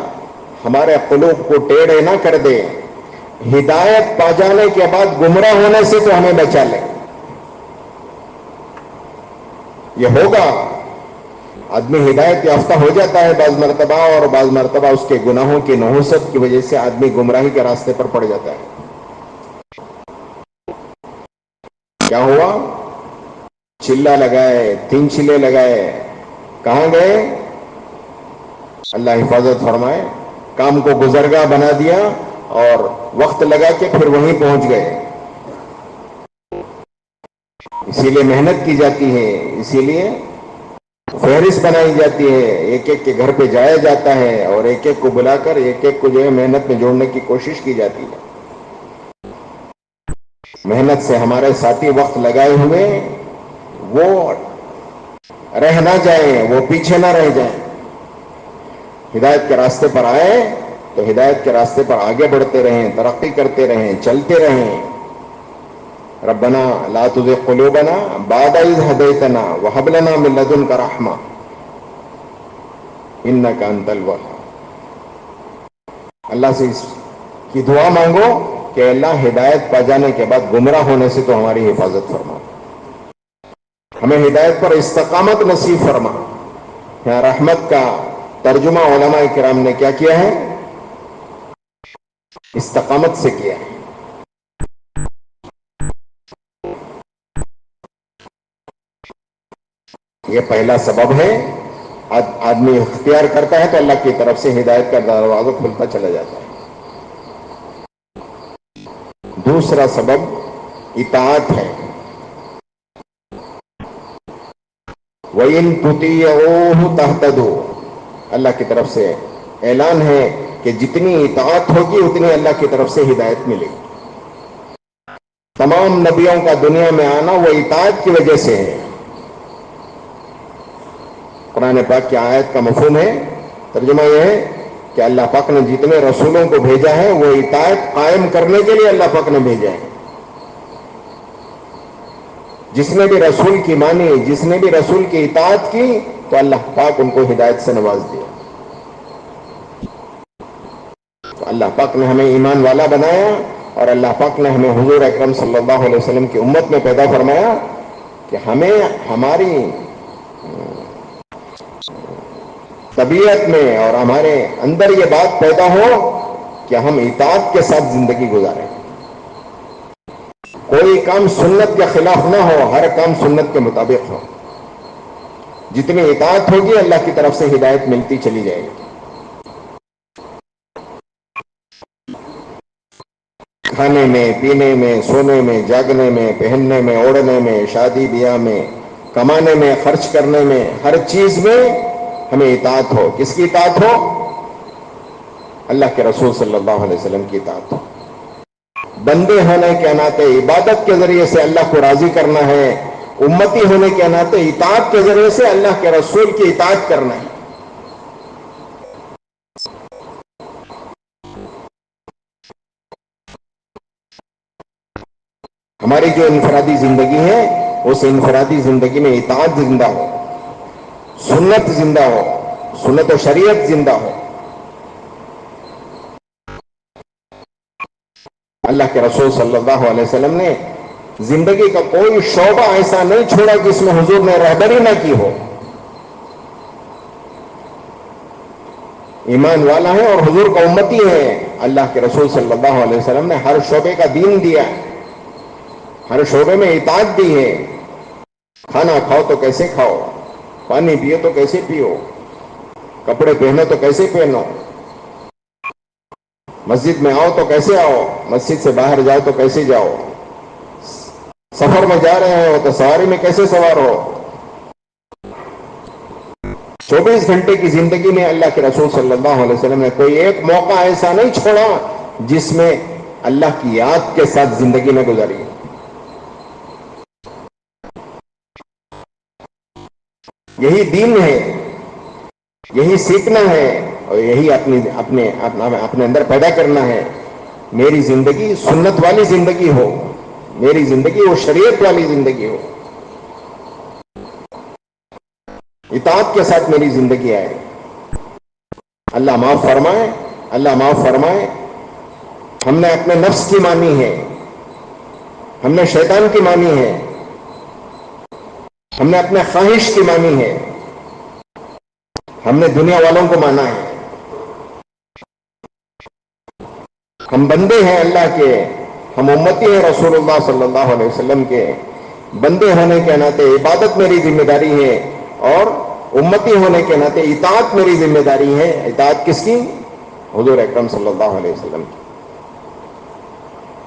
ہمارے قلوب کو ٹیڑھے نہ کر دے، ہدایت پا جانے کے بعد گمراہ ہونے سے تو ہمیں بچا لے. یہ ہوگا، آدمی ہدایت یافتہ ہو جاتا ہے بعض مرتبہ، اور بعض مرتبہ اس کے گناہوں کی نحوست کی وجہ سے آدمی گمراہی کے راستے پر پڑ جاتا ہے. کیا ہوا؟ چلہ لگائے، 3 چلے لگائے، کہاں گئے؟ اللہ حفاظت فرمائے، کام کو گزرگاہ بنا دیا اور وقت لگا کے پھر وہیں پہنچ گئے. اسی لیے محنت کی جاتی ہے، اسی لیے فہرست بنائی جاتی ہے، ایک ایک کے گھر پہ جایا جاتا ہے اور ایک ایک کو بلا کر ایک ایک کو جو ہے محنت میں جوڑنے کی کوشش کی جاتی ہے. محنت سے ہمارے ساتھی وقت لگائے ہوئے وہ رہ نہ جائیں، وہ پیچھے نہ رہ جائیں. ہدایت کے راستے پر آئے تو ہدایت کے راستے پر آگے بڑھتے رہیں، ترقی کرتے رہیں، چلتے رہیں. ربنا لا تزغ قلوبنا بعد اذ ہدیتنا وہب لنا من لدنک رحمہ انک انت الوہاب. اللہ سے اس کی دعا مانگو کہ اللہ ہدایت پا جانے کے بعد گمراہ ہونے سے تو ہماری حفاظت فرما، ہمیں ہدایت پر استقامت نصیب فرما. یہاں رحمت کا ترجمہ علماء کرام نے کیا کیا ہے؟ استقامت سے کیا ہے. یہ پہلا سبب ہے. آدمی اختیار کرتا ہے تو اللہ کی طرف سے ہدایت کا دروازہ کھلتا چلا جاتا ہے. دوسرا سبب اطاعت ہے. وَإِن تُطِيعُوهُ تَهْتَدُوا، اللہ کی طرف سے اعلان ہے کہ جتنی اطاعت ہوگی اتنی اللہ کی طرف سے ہدایت ملے گی. تمام نبیوں کا دنیا میں آنا وہ اطاعت کی وجہ سے ہے. قرآن پاک کی آیت کا مفہوم ہے، ترجمہ یہ ہے کہ اللہ پاک نے جتنے رسولوں کو بھیجا ہے وہ اطاعت قائم کرنے کے لیے اللہ پاک نے بھیجا ہے. جس نے بھی رسول کی مانی، جس نے بھی رسول کی اطاعت کی تو اللہ پاک ان کو ہدایت سے نواز دیا. تو اللہ پاک نے ہمیں ایمان والا بنایا اور اللہ پاک نے ہمیں حضور اکرم صلی اللہ علیہ وسلم کی امت میں پیدا فرمایا کہ ہمیں ہماری طبیعت میں اور ہمارے اندر یہ بات پیدا ہو کہ ہم اطاعت کے ساتھ زندگی گزاریں. کوئی کام سنت کے خلاف نہ ہو، ہر کام سنت کے مطابق ہو. جتنی اطاعت ہوگی اللہ کی طرف سے ہدایت ملتی چلی جائے گی. کھانے میں، پینے میں، سونے میں، جاگنے میں، پہننے میں، اوڑھنے میں، شادی بیاہ میں، کمانے میں، خرچ کرنے میں، ہر چیز میں ہمیں اطاعت ہو. کس کی اطاعت ہو؟ اللہ کے رسول صلی اللہ علیہ وسلم کی اطاعت ہو. بندے ہونے کے ناطے عبادت کے ذریعے سے اللہ کو راضی کرنا ہے، امتی ہونے کے ناطے اطاعت کے ذریعے سے اللہ کے رسول کی اطاعت کرنا ہے. ہماری جو انفرادی زندگی ہے اس انفرادی زندگی میں اطاعت زندہ ہو، سنت زندہ ہو، سنت و شریعت زندہ ہو. اللہ کے رسول صلی اللہ علیہ وسلم نے زندگی کا کوئی شعبہ ایسا نہیں چھوڑا جس میں حضور نے رہبری نہ کی ہو. ایمان والا ہے اور حضور کا امتی ہے. اللہ کے رسول صلی اللہ علیہ وسلم نے ہر شعبے کا دین دیا، ہر شعبے میں اطاعت دی ہے. کھانا کھاؤ تو کیسے کھاؤ، پانی پیو تو کیسے پیو، کپڑے پہنو تو کیسے پہنو، مسجد میں آؤ تو کیسے آؤ، مسجد سے باہر جاؤ تو کیسے جاؤ، سفر میں جا رہے ہو تو سواری میں کیسے سوار ہو. 24 گھنٹے کی زندگی میں اللہ کے رسول صلی اللہ علیہ وسلم نے کوئی ایک موقع ایسا نہیں چھوڑا جس میں اللہ کی یاد کے ساتھ زندگی میں گزاری. یہی دین ہے، یہی سیکھنا ہے اور یہی اپنے اندر پیدا کرنا ہے. میری زندگی سنت والی زندگی ہو، میری زندگی وہ شریعت والی زندگی ہو، اطاعت کے ساتھ میری زندگی آئے. اللہ معاف فرمائے، اللہ معاف فرمائے. ہم نے اپنے نفس کی مانی ہے، ہم نے شیطان کی مانی ہے، ہم نے اپنے خواہش کی مانی ہے، ہم نے دنیا والوں کو مانا ہے. ہم بندے ہیں اللہ کے، ہم امتی ہیں رسول اللہ صلی اللہ علیہ وسلم کے. بندے ہونے کے ناطے عبادت میری ذمہ داری ہے اور امتی ہونے کے ناطے اطاعت میری ذمہ داری ہے. اطاعت کس کی؟ حضور اکرم صلی اللہ علیہ وسلم کی.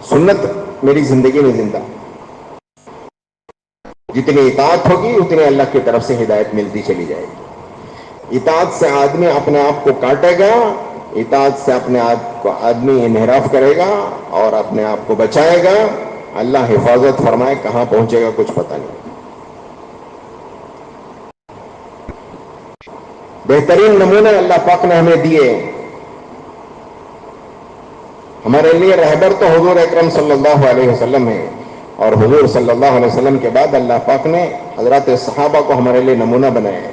سنت میری زندگی میں زندہ. جتنی اطاعت ہوگی اتنی اللہ کی طرف سے ہدایت ملتی چلی جائے گی. اطاعت سے آدمی اپنے آپ کو کاٹے گا، اطاعت سے اپنے آپ کو آدمی انحراف کرے گا اور اپنے آپ کو بچائے گا. اللہ حفاظت فرمائے کہاں پہنچے گا کچھ پتہ نہیں. بہترین نمونے اللہ پاک نے ہمیں دیے. ہمارے لیے رہبر تو حضور اکرم صلی اللہ علیہ وسلم ہے اور حضور صلی اللہ علیہ وسلم کے بعد اللہ پاک نے حضرات صحابہ کو ہمارے لیے نمونہ بنایا ہے.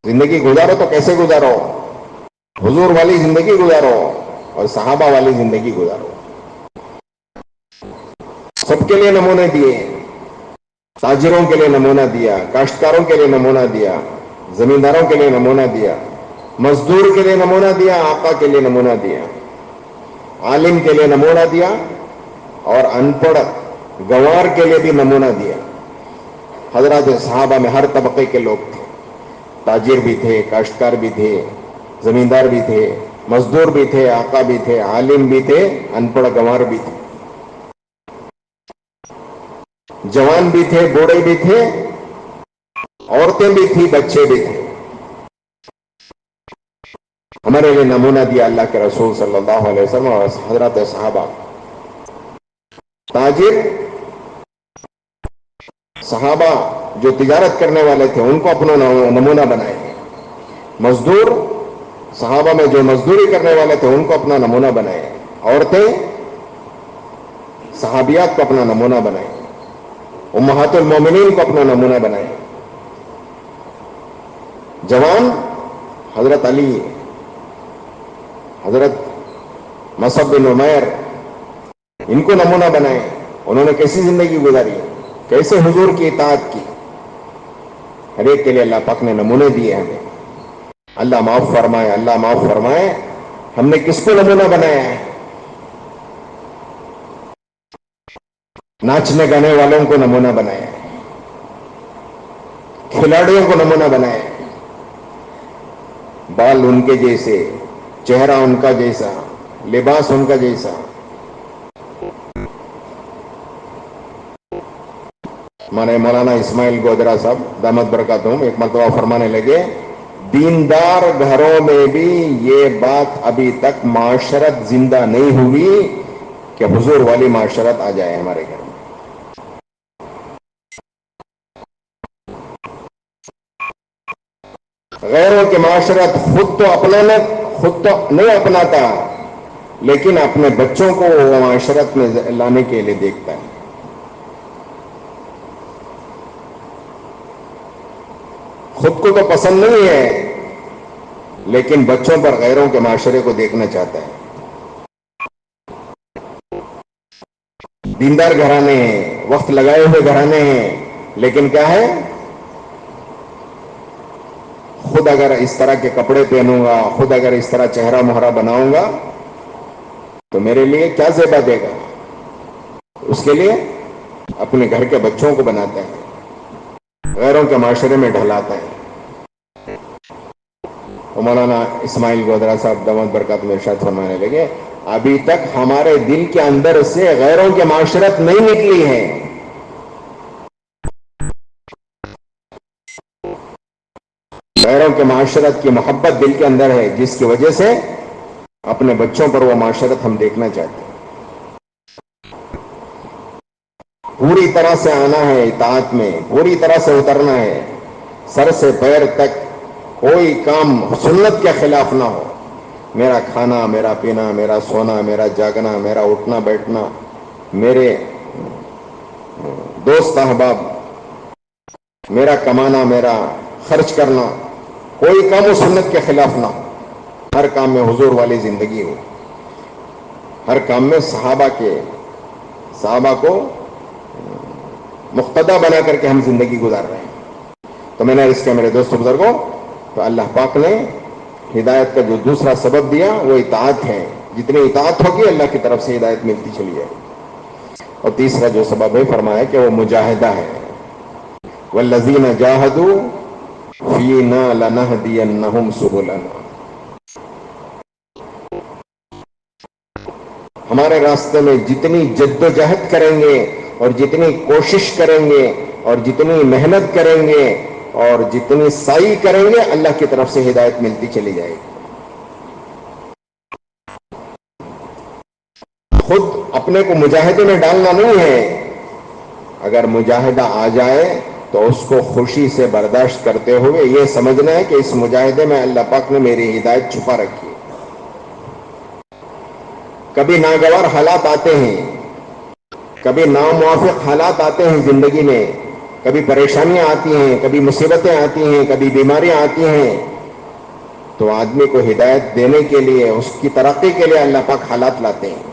زندگی گزارو تو کیسے گزارو؟ حضور والی زندگی گزارو اور صحابہ والی زندگی گزارو. سب کے لیے نمونے دیے. تاجروں کے لیے نمونہ دیا، کاشتکاروں کے لیے نمونہ دیا، زمینداروں کے لیے نمونہ دیا، مزدور کے لیے نمونہ دیا، آقا کے لیے نمونہ دیا، عالم کے لیے نمونہ دیا اور ان پڑھ گوار کے لیے بھی نمونہ دیا. حضرات صحابہ میں ہر طبقے کے لوگ تھے، تاجر بھی تھے، کاشتکار بھی تھے، زمیندار بھی تھے، مزدور بھی تھے، آقا بھی تھے، عالم بھی تھے، ان پڑھ گنوار بھی تھے، جوان بھی تھے، بوڑھے بھی تھے، عورتیں بھی تھی، بچے بھی تھے۔ ہمارے لیے نمونہ دیا اللہ کے رسول صلی اللہ علیہ وسلم اور حضرات صحابہ۔ تاجر صحابہ جو تجارت کرنے والے تھے ان کو اپنا نمونہ بنائے، مزدور صحابہ میں جو مزدوری کرنے والے تھے ان کو اپنا نمونہ بنائے، عورتیں صحابیات کو اپنا نمونہ بنائے، امہات المومنین کو اپنا نمونہ بنائے، جوان حضرت علی، حضرت مصعب بن عمیر، ان کو نمونہ بنائے۔ انہوں نے کیسی زندگی گزاری، کیسے حضور کی اطاعت کی، ہر ایک کے لیے اللہ پاک نے نمونے دیے ہمیں۔ اللہ معاف فرمائے، اللہ معاف فرمائے، ہم نے کس کو نمونہ بنایا ہے؟ ناچنے گانے والوں کو نمونہ بنایا ہے، کھلاڑیوں کو نمونہ بنایا ہے، بال ان کے جیسے، چہرہ ان کا جیسا، لباس ان کا جیسا۔ ہمارے مولانا اسماعیل گودرا صاحب دامت برکاتہم ایک مرتبہ فرمانے لگے، دیندار گھروں میں بھی یہ بات ابھی تک معاشرت زندہ نہیں ہوئی کہ حضور والی معاشرت آ جائے ہمارے گھر میں۔ غیروں کی معاشرت خود تو نہیں اپناتا، لیکن اپنے بچوں کو وہ معاشرت میں لانے کے لیے دیکھتا ہے۔ خود کو تو پسند نہیں ہے، لیکن بچوں پر غیروں کے معاشرے کو دیکھنا چاہتا ہے۔ دیندار گھرانے ہیں، وقت لگائے ہوئے گھرانے ہیں، لیکن کیا ہے، خود اگر اس طرح کے کپڑے پہنوں گا، خود اگر اس طرح چہرہ مہرہ بناؤں گا تو میرے لیے کیا زیبا دے گا؟ اس کے لیے اپنے گھر کے بچوں کو بناتا ہے، غیروں کے معاشرے میں ڈھلاتا ہے۔ مولانا اسماعیل گودرا صاحب دامت برکات میں ارشاد فرمانے لگے، ابھی تک ہمارے دل کے اندر سے غیروں کی معاشرت نہیں نکلی ہے۔ غیروں کے معاشرت کی محبت دل کے اندر ہے، جس کی وجہ سے اپنے بچوں پر وہ معاشرت ہم دیکھنا چاہتے ہیں۔ پوری طرح سے آنا ہے اطاعت میں، پوری طرح سے اترنا ہے، سر سے پیر تک کوئی کام سنت کے خلاف نہ ہو۔ میرا کھانا، میرا پینا، میرا سونا، میرا جاگنا، میرا اٹھنا بیٹھنا، میرے دوست احباب، میرا کمانا، میرا خرچ کرنا، کوئی کام و سنت کے خلاف نہ ہو۔ ہر کام میں حضور والی زندگی ہو، ہر کام میں صحابہ کو مقتدا بنا کر کے ہم زندگی گزار رہے ہیں۔ تو میں نے اس کے میرے دوست بزرگوں، تو اللہ پاک نے ہدایت کا جو دوسرا سبب دیا وہ اطاعت ہے۔ جتنی اطاعت ہوگی اللہ کی طرف سے ہدایت ملتی چلی جائے۔ اور تیسرا جو سبب ہے فرمایا کہ وہ مجاہدہ ہے، والذین جاہدوا فینا لنہدینہم سبلنا۔ ہمارے راستے میں جتنی جد و جہد کریں گے اور جتنی کوشش کریں گے اور جتنی محنت کریں گے اور جتنی سعی کریں گے، اللہ کی طرف سے ہدایت ملتی چلی جائے گی۔ خود اپنے کو مجاہدے میں ڈالنا نہیں ہے، اگر مجاہدہ آ جائے تو اس کو خوشی سے برداشت کرتے ہوئے یہ سمجھنا ہے کہ اس مجاہدے میں اللہ پاک نے میری ہدایت چھپا رکھی ہے۔ کبھی ناگوار حالات آتے ہیں، کبھی ناموافق حالات آتے ہیں زندگی میں، کبھی پریشانیاں آتی ہیں، کبھی مصیبتیں آتی ہیں، کبھی بیماریاں آتی ہیں، تو آدمی کو ہدایت دینے کے لیے، اس کی ترقی کے لیے اللہ پاک حالات لاتے ہیں۔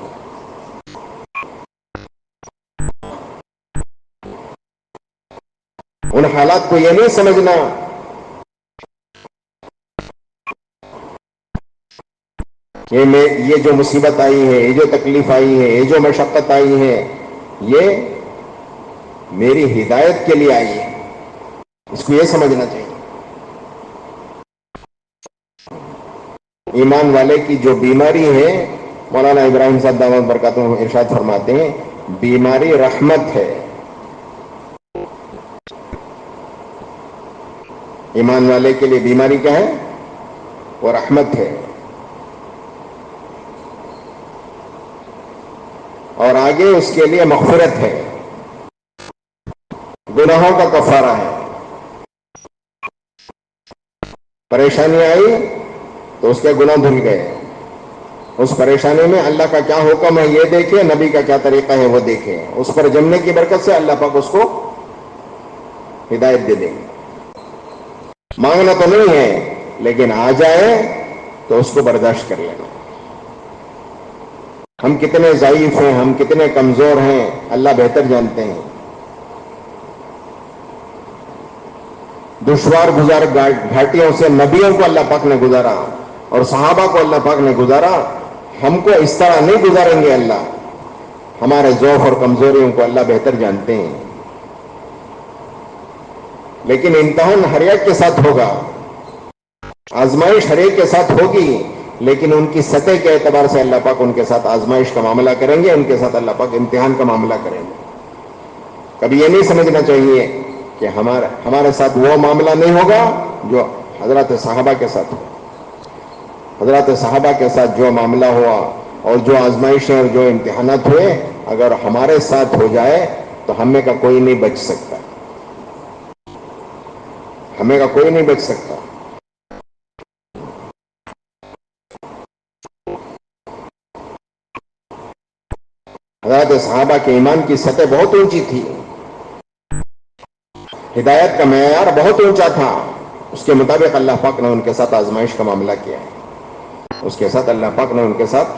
ان حالات کو یہ نہیں سمجھنا کہ یہ جو مصیبت آئی ہے، یہ جو تکلیف آئی ہے، یہ جو مشقت آئی ہے، یہ میری ہدایت کے لیے آئی ہے۔ اس کو یہ سمجھنا چاہیے. ایمان والے کی جو بیماری ہے، مولانا ابراہیم صاحب دامت برکاتہ ارشاد فرماتے ہیں، بیماری رحمت ہے. ایمان والے کے لیے بیماری کیا ہے؟ وہ رحمت ہے. اور آگے اس کے لیے مغفرت ہے، گناہوں کا کفارہ ہے. پریشانی آئی تو اس کے گناہ دھل گئے. اس پریشانی میں اللہ کا کیا حکم ہے یہ دیکھے، نبی کا کیا طریقہ ہے وہ دیکھے. اس پر جمنے کی برکت سے اللہ پاک اس کو ہدایت دے دیں گے. مانگنا تو نہیں ہے، لیکن آ جائے تو اس کو برداشت کر لینا. ہم کتنے ضعیف ہیں، ہم کتنے کمزور ہیں، اللہ بہتر جانتے ہیں. دشوار گزار گھاٹیوں سے نبیوں کو اللہ پاک نے گزارا اور صحابہ کو اللہ پاک نے گزارا. ہم کو اس طرح نہیں گزاریں گے اللہ. ہمارے ضعف اور کمزوریوں کو اللہ بہتر جانتے ہیں. لیکن امتحان ہر ایک کے ساتھ ہوگا، آزمائش ہر ایک کے ساتھ ہوگی، لیکن ان کی سطح کے اعتبار سے اللہ پاک ان کے ساتھ آزمائش کا معاملہ کریں گے، ان کے ساتھ اللہ پاک امتحان کا معاملہ کریں گے. کبھی یہ نہیں سمجھنا چاہیے کہ ہمارے ساتھ وہ معاملہ نہیں ہوگا جو حضرات صحابہ کے ساتھ ہو. حضرات صحابہ کے ساتھ جو معاملہ ہوا اور جو آزمائشیں اور جو امتحانات ہوئے، اگر ہمارے ساتھ ہو جائے تو ہمیں کا کوئی نہیں بچ سکتا. ہمیں کا کوئی نہیں بچ سکتا. حضرات صحابہ کے ایمان کی سطح بہت اونچی تھی، ہدایت کا معیار بہت اونچا تھا. اس کے مطابق اللہ پاک نے ان کے ساتھ آزمائش کا معاملہ کیا ہے. اس کے ساتھ اللہ پاک نے ان کے ساتھ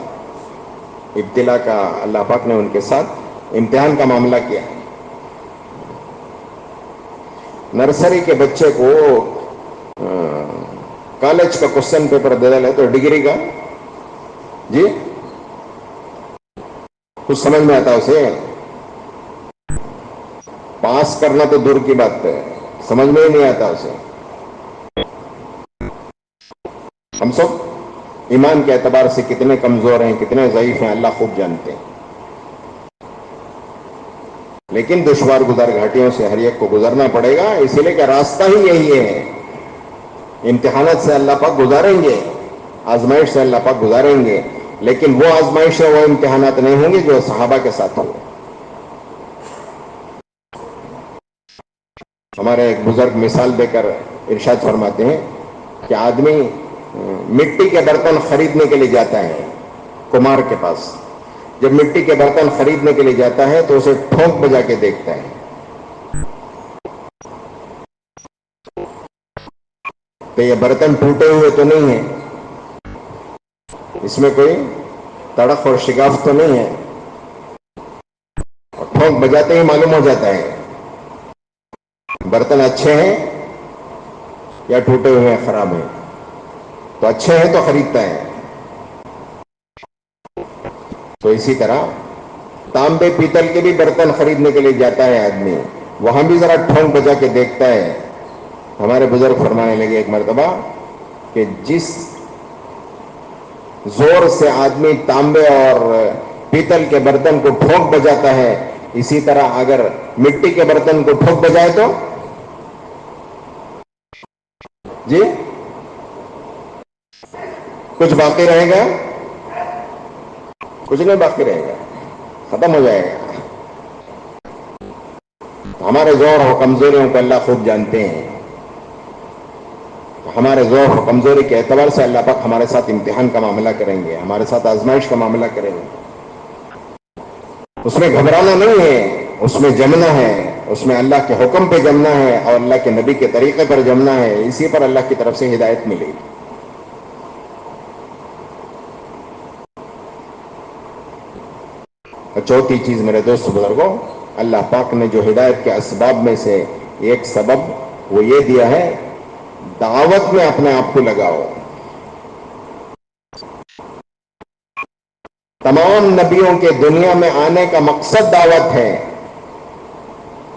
ابتلا کا، اللہ پاک نے ان کے ساتھ امتحان کا معاملہ کیا ہے. نرسری کے بچے کو کالج کا کوشچن پیپر دے ڈالے تو ڈگری کا جی کچھ سمجھ میں آتا اسے؟ پاس کرنا تو دور کی بات ہے، سمجھ میں ہی نہیں آتا اسے. ہم سب ایمان کے اعتبار سے کتنے کمزور ہیں، کتنے ضعیف ہیں، اللہ خوب جانتے ہیں. لیکن دشوار گزار گھاٹیوں سے ہر ایک کو گزرنا پڑے گا، اسی لیے کہ راستہ ہی یہی ہے. امتحانات سے اللہ پاک گزاریں گے، آزمائش سے اللہ پاک گزاریں گے، لیکن وہ آزمائشیں، وہ امتحانات نہیں ہوں گے جو صحابہ کے ساتھ ہوئے. ہمارے ایک بزرگ مثال دے کر ارشاد فرماتے ہیں کہ آدمی مٹی کے برتن خریدنے کے لیے جاتا ہے کمار کے پاس. جب مٹی کے برتن خریدنے کے لیے جاتا ہے تو اسے ٹھونک بجا کے دیکھتا ہے، کہ یہ برتن ٹوٹے ہوئے تو نہیں ہیں، اس میں کوئی تڑف اور شگاف تو نہیں ہے. اور ٹھونک بجاتے ہی معلوم ہو جاتا ہے برتن اچھے ہیں یا ٹوٹے ہوئے ہیں، خراب ہیں. تو اچھے ہیں تو خریدتا ہے. تو اسی طرح تانبے پیتل کے بھی برتن خریدنے کے لیے جاتا ہے آدمی، وہاں بھی ذرا ٹھونک بجا کے دیکھتا ہے. ہمارے بزرگ فرمانے لگے ایک مرتبہ کہ جس زور سے آدمی تانبے اور پیتل کے برتن کو ٹھونک بجاتا ہے، اسی طرح اگر مٹی کے برتن کو ٹھونک بجائے تو جی کچھ باقی رہے گا؟ کچھ نہیں باقی رہے گا، ختم ہو جائے گا. ہمارے ضعف اور کمزوریوں کو اللہ خوب جانتے ہیں. ہمارے ضعف اور کمزوری کے اعتبار سے اللہ پاک ہمارے ساتھ امتحان کا معاملہ کریں گے، ہمارے ساتھ آزمائش کا معاملہ کریں گے. اس میں گھبرانا نہیں ہے، اس میں جمنا ہے، اس میں اللہ کے حکم پہ جمنا ہے اور اللہ کے نبی کے طریقے پر جمنا ہے. اسی پر اللہ کی طرف سے ہدایت ملے گی. اور چوتھی چیز میرے دوست بزرگوں، اللہ پاک نے جو ہدایت کے اسباب میں سے ایک سبب وہ یہ دیا ہے، دعوت میں اپنے آپ کو لگاؤ. تمام نبیوں کے دنیا میں آنے کا مقصد دعوت ہے.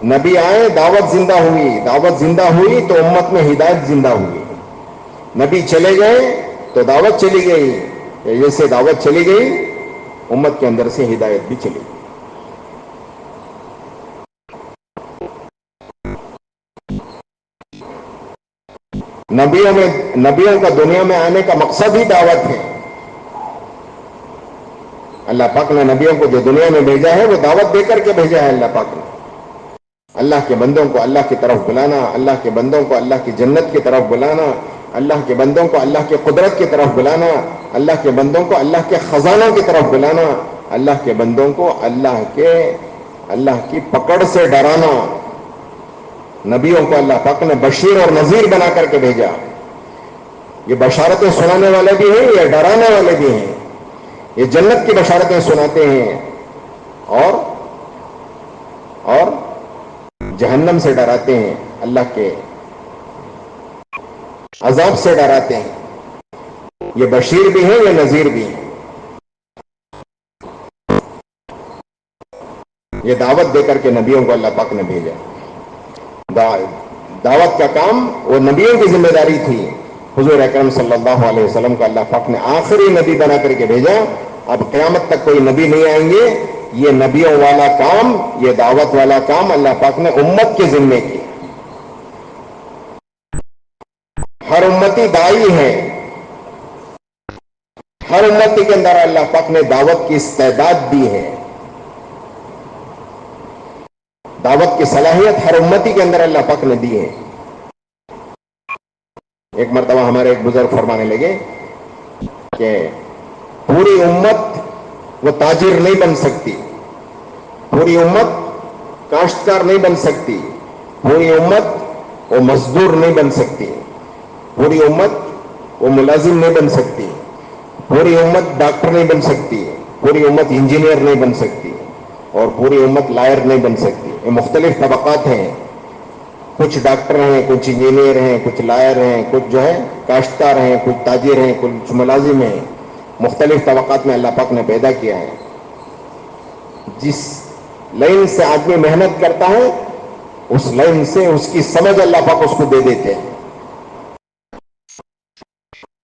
نبی آئے دعوت زندہ ہوئی، دعوت زندہ ہوئی تو امت میں ہدایت زندہ ہوئی. نبی چلے گئے تو دعوت چلی گئی. جیسے دعوت چلی گئی امت کے اندر سے ہدایت بھی چلی گئی. نبیوں کا دنیا میں آنے کا مقصد ہی دعوت ہے. اللہ پاک نے نبیوں کو جو دنیا میں بھیجا ہے وہ دعوت دے کر کے بھیجا ہے. اللہ پاک نے اللہ کے بندوں کو اللہ کی طرف بلانا، اللہ کے بندوں کو اللہ کی جنت کی طرف بلانا، اللہ کے بندوں کو اللہ کی قدرت کی طرف بلانا، اللہ کے بندوں کو اللہ کے خزانوں کی طرف بلانا، اللہ کے بندوں کو اللہ کی پکڑ سے ڈرانا. نبیوں کو اللہ پاک نے بشیر اور نذیر بنا کر کے بھیجا. یہ بشارتیں سنانے والے بھی ہیں، یہ ڈرانے والے بھی ہیں. یہ جنت کی بشارتیں سناتے ہیں اور جہنم سے ڈراتے ہیں، اللہ کے عذاب سے ڈراتے ہیں. یہ بشیر بھی ہیں، یہ نذیر بھی ہیں. یہ دعوت دے کر کے نبیوں کو اللہ پاک نے بھیجا. دعوت کا کام وہ نبیوں کی ذمہ داری تھی. حضور اکرم صلی اللہ علیہ وسلم کو اللہ پاک نے آخری نبی بنا کر کے بھیجا. اب قیامت تک کوئی نبی نہیں آئیں گے. یہ نبیوں والا کام، یہ دعوت والا کام اللہ پاک نے امت کے ذمے کیا. ہر امتی داعی ہے. ہر امتی کے اندر اللہ پاک نے دعوت کی استعداد دی ہے. دعوت کی صلاحیت ہر امتی کے اندر اللہ پاک نے دی ہے. ایک مرتبہ ہمارے ایک بزرگ فرمانے لگے کہ پوری امت وہ تاجر نہیں بن سکتی، پوری امت کاشتکار نہیں بن سکتی، پوری امت وہ مزدور نہیں بن سکتی، پوری امت وہ ملازم نہیں بن سکتی، پوری امت ڈاکٹر نہیں بن سکتی، پوری امت انجینئر نہیں بن سکتی، اور پوری امت لائر نہیں بن سکتی. یہ مختلف طبقات ہیں. کچھ ڈاکٹر ہیں، کچھ انجینئر ہیں، کچھ لائر ہیں، کچھ جو ہے کاشتکار ہیں، کچھ تاجر ہیں، کچھ ملازم ہیں. مختلف طبقات میں اللہ پاک نے پیدا کیا ہے. جس لائن سے آدمی محنت کرتا ہے اس لائن سے اس کی سمجھ اللہ پاک اس کو دے دیتے ہیں.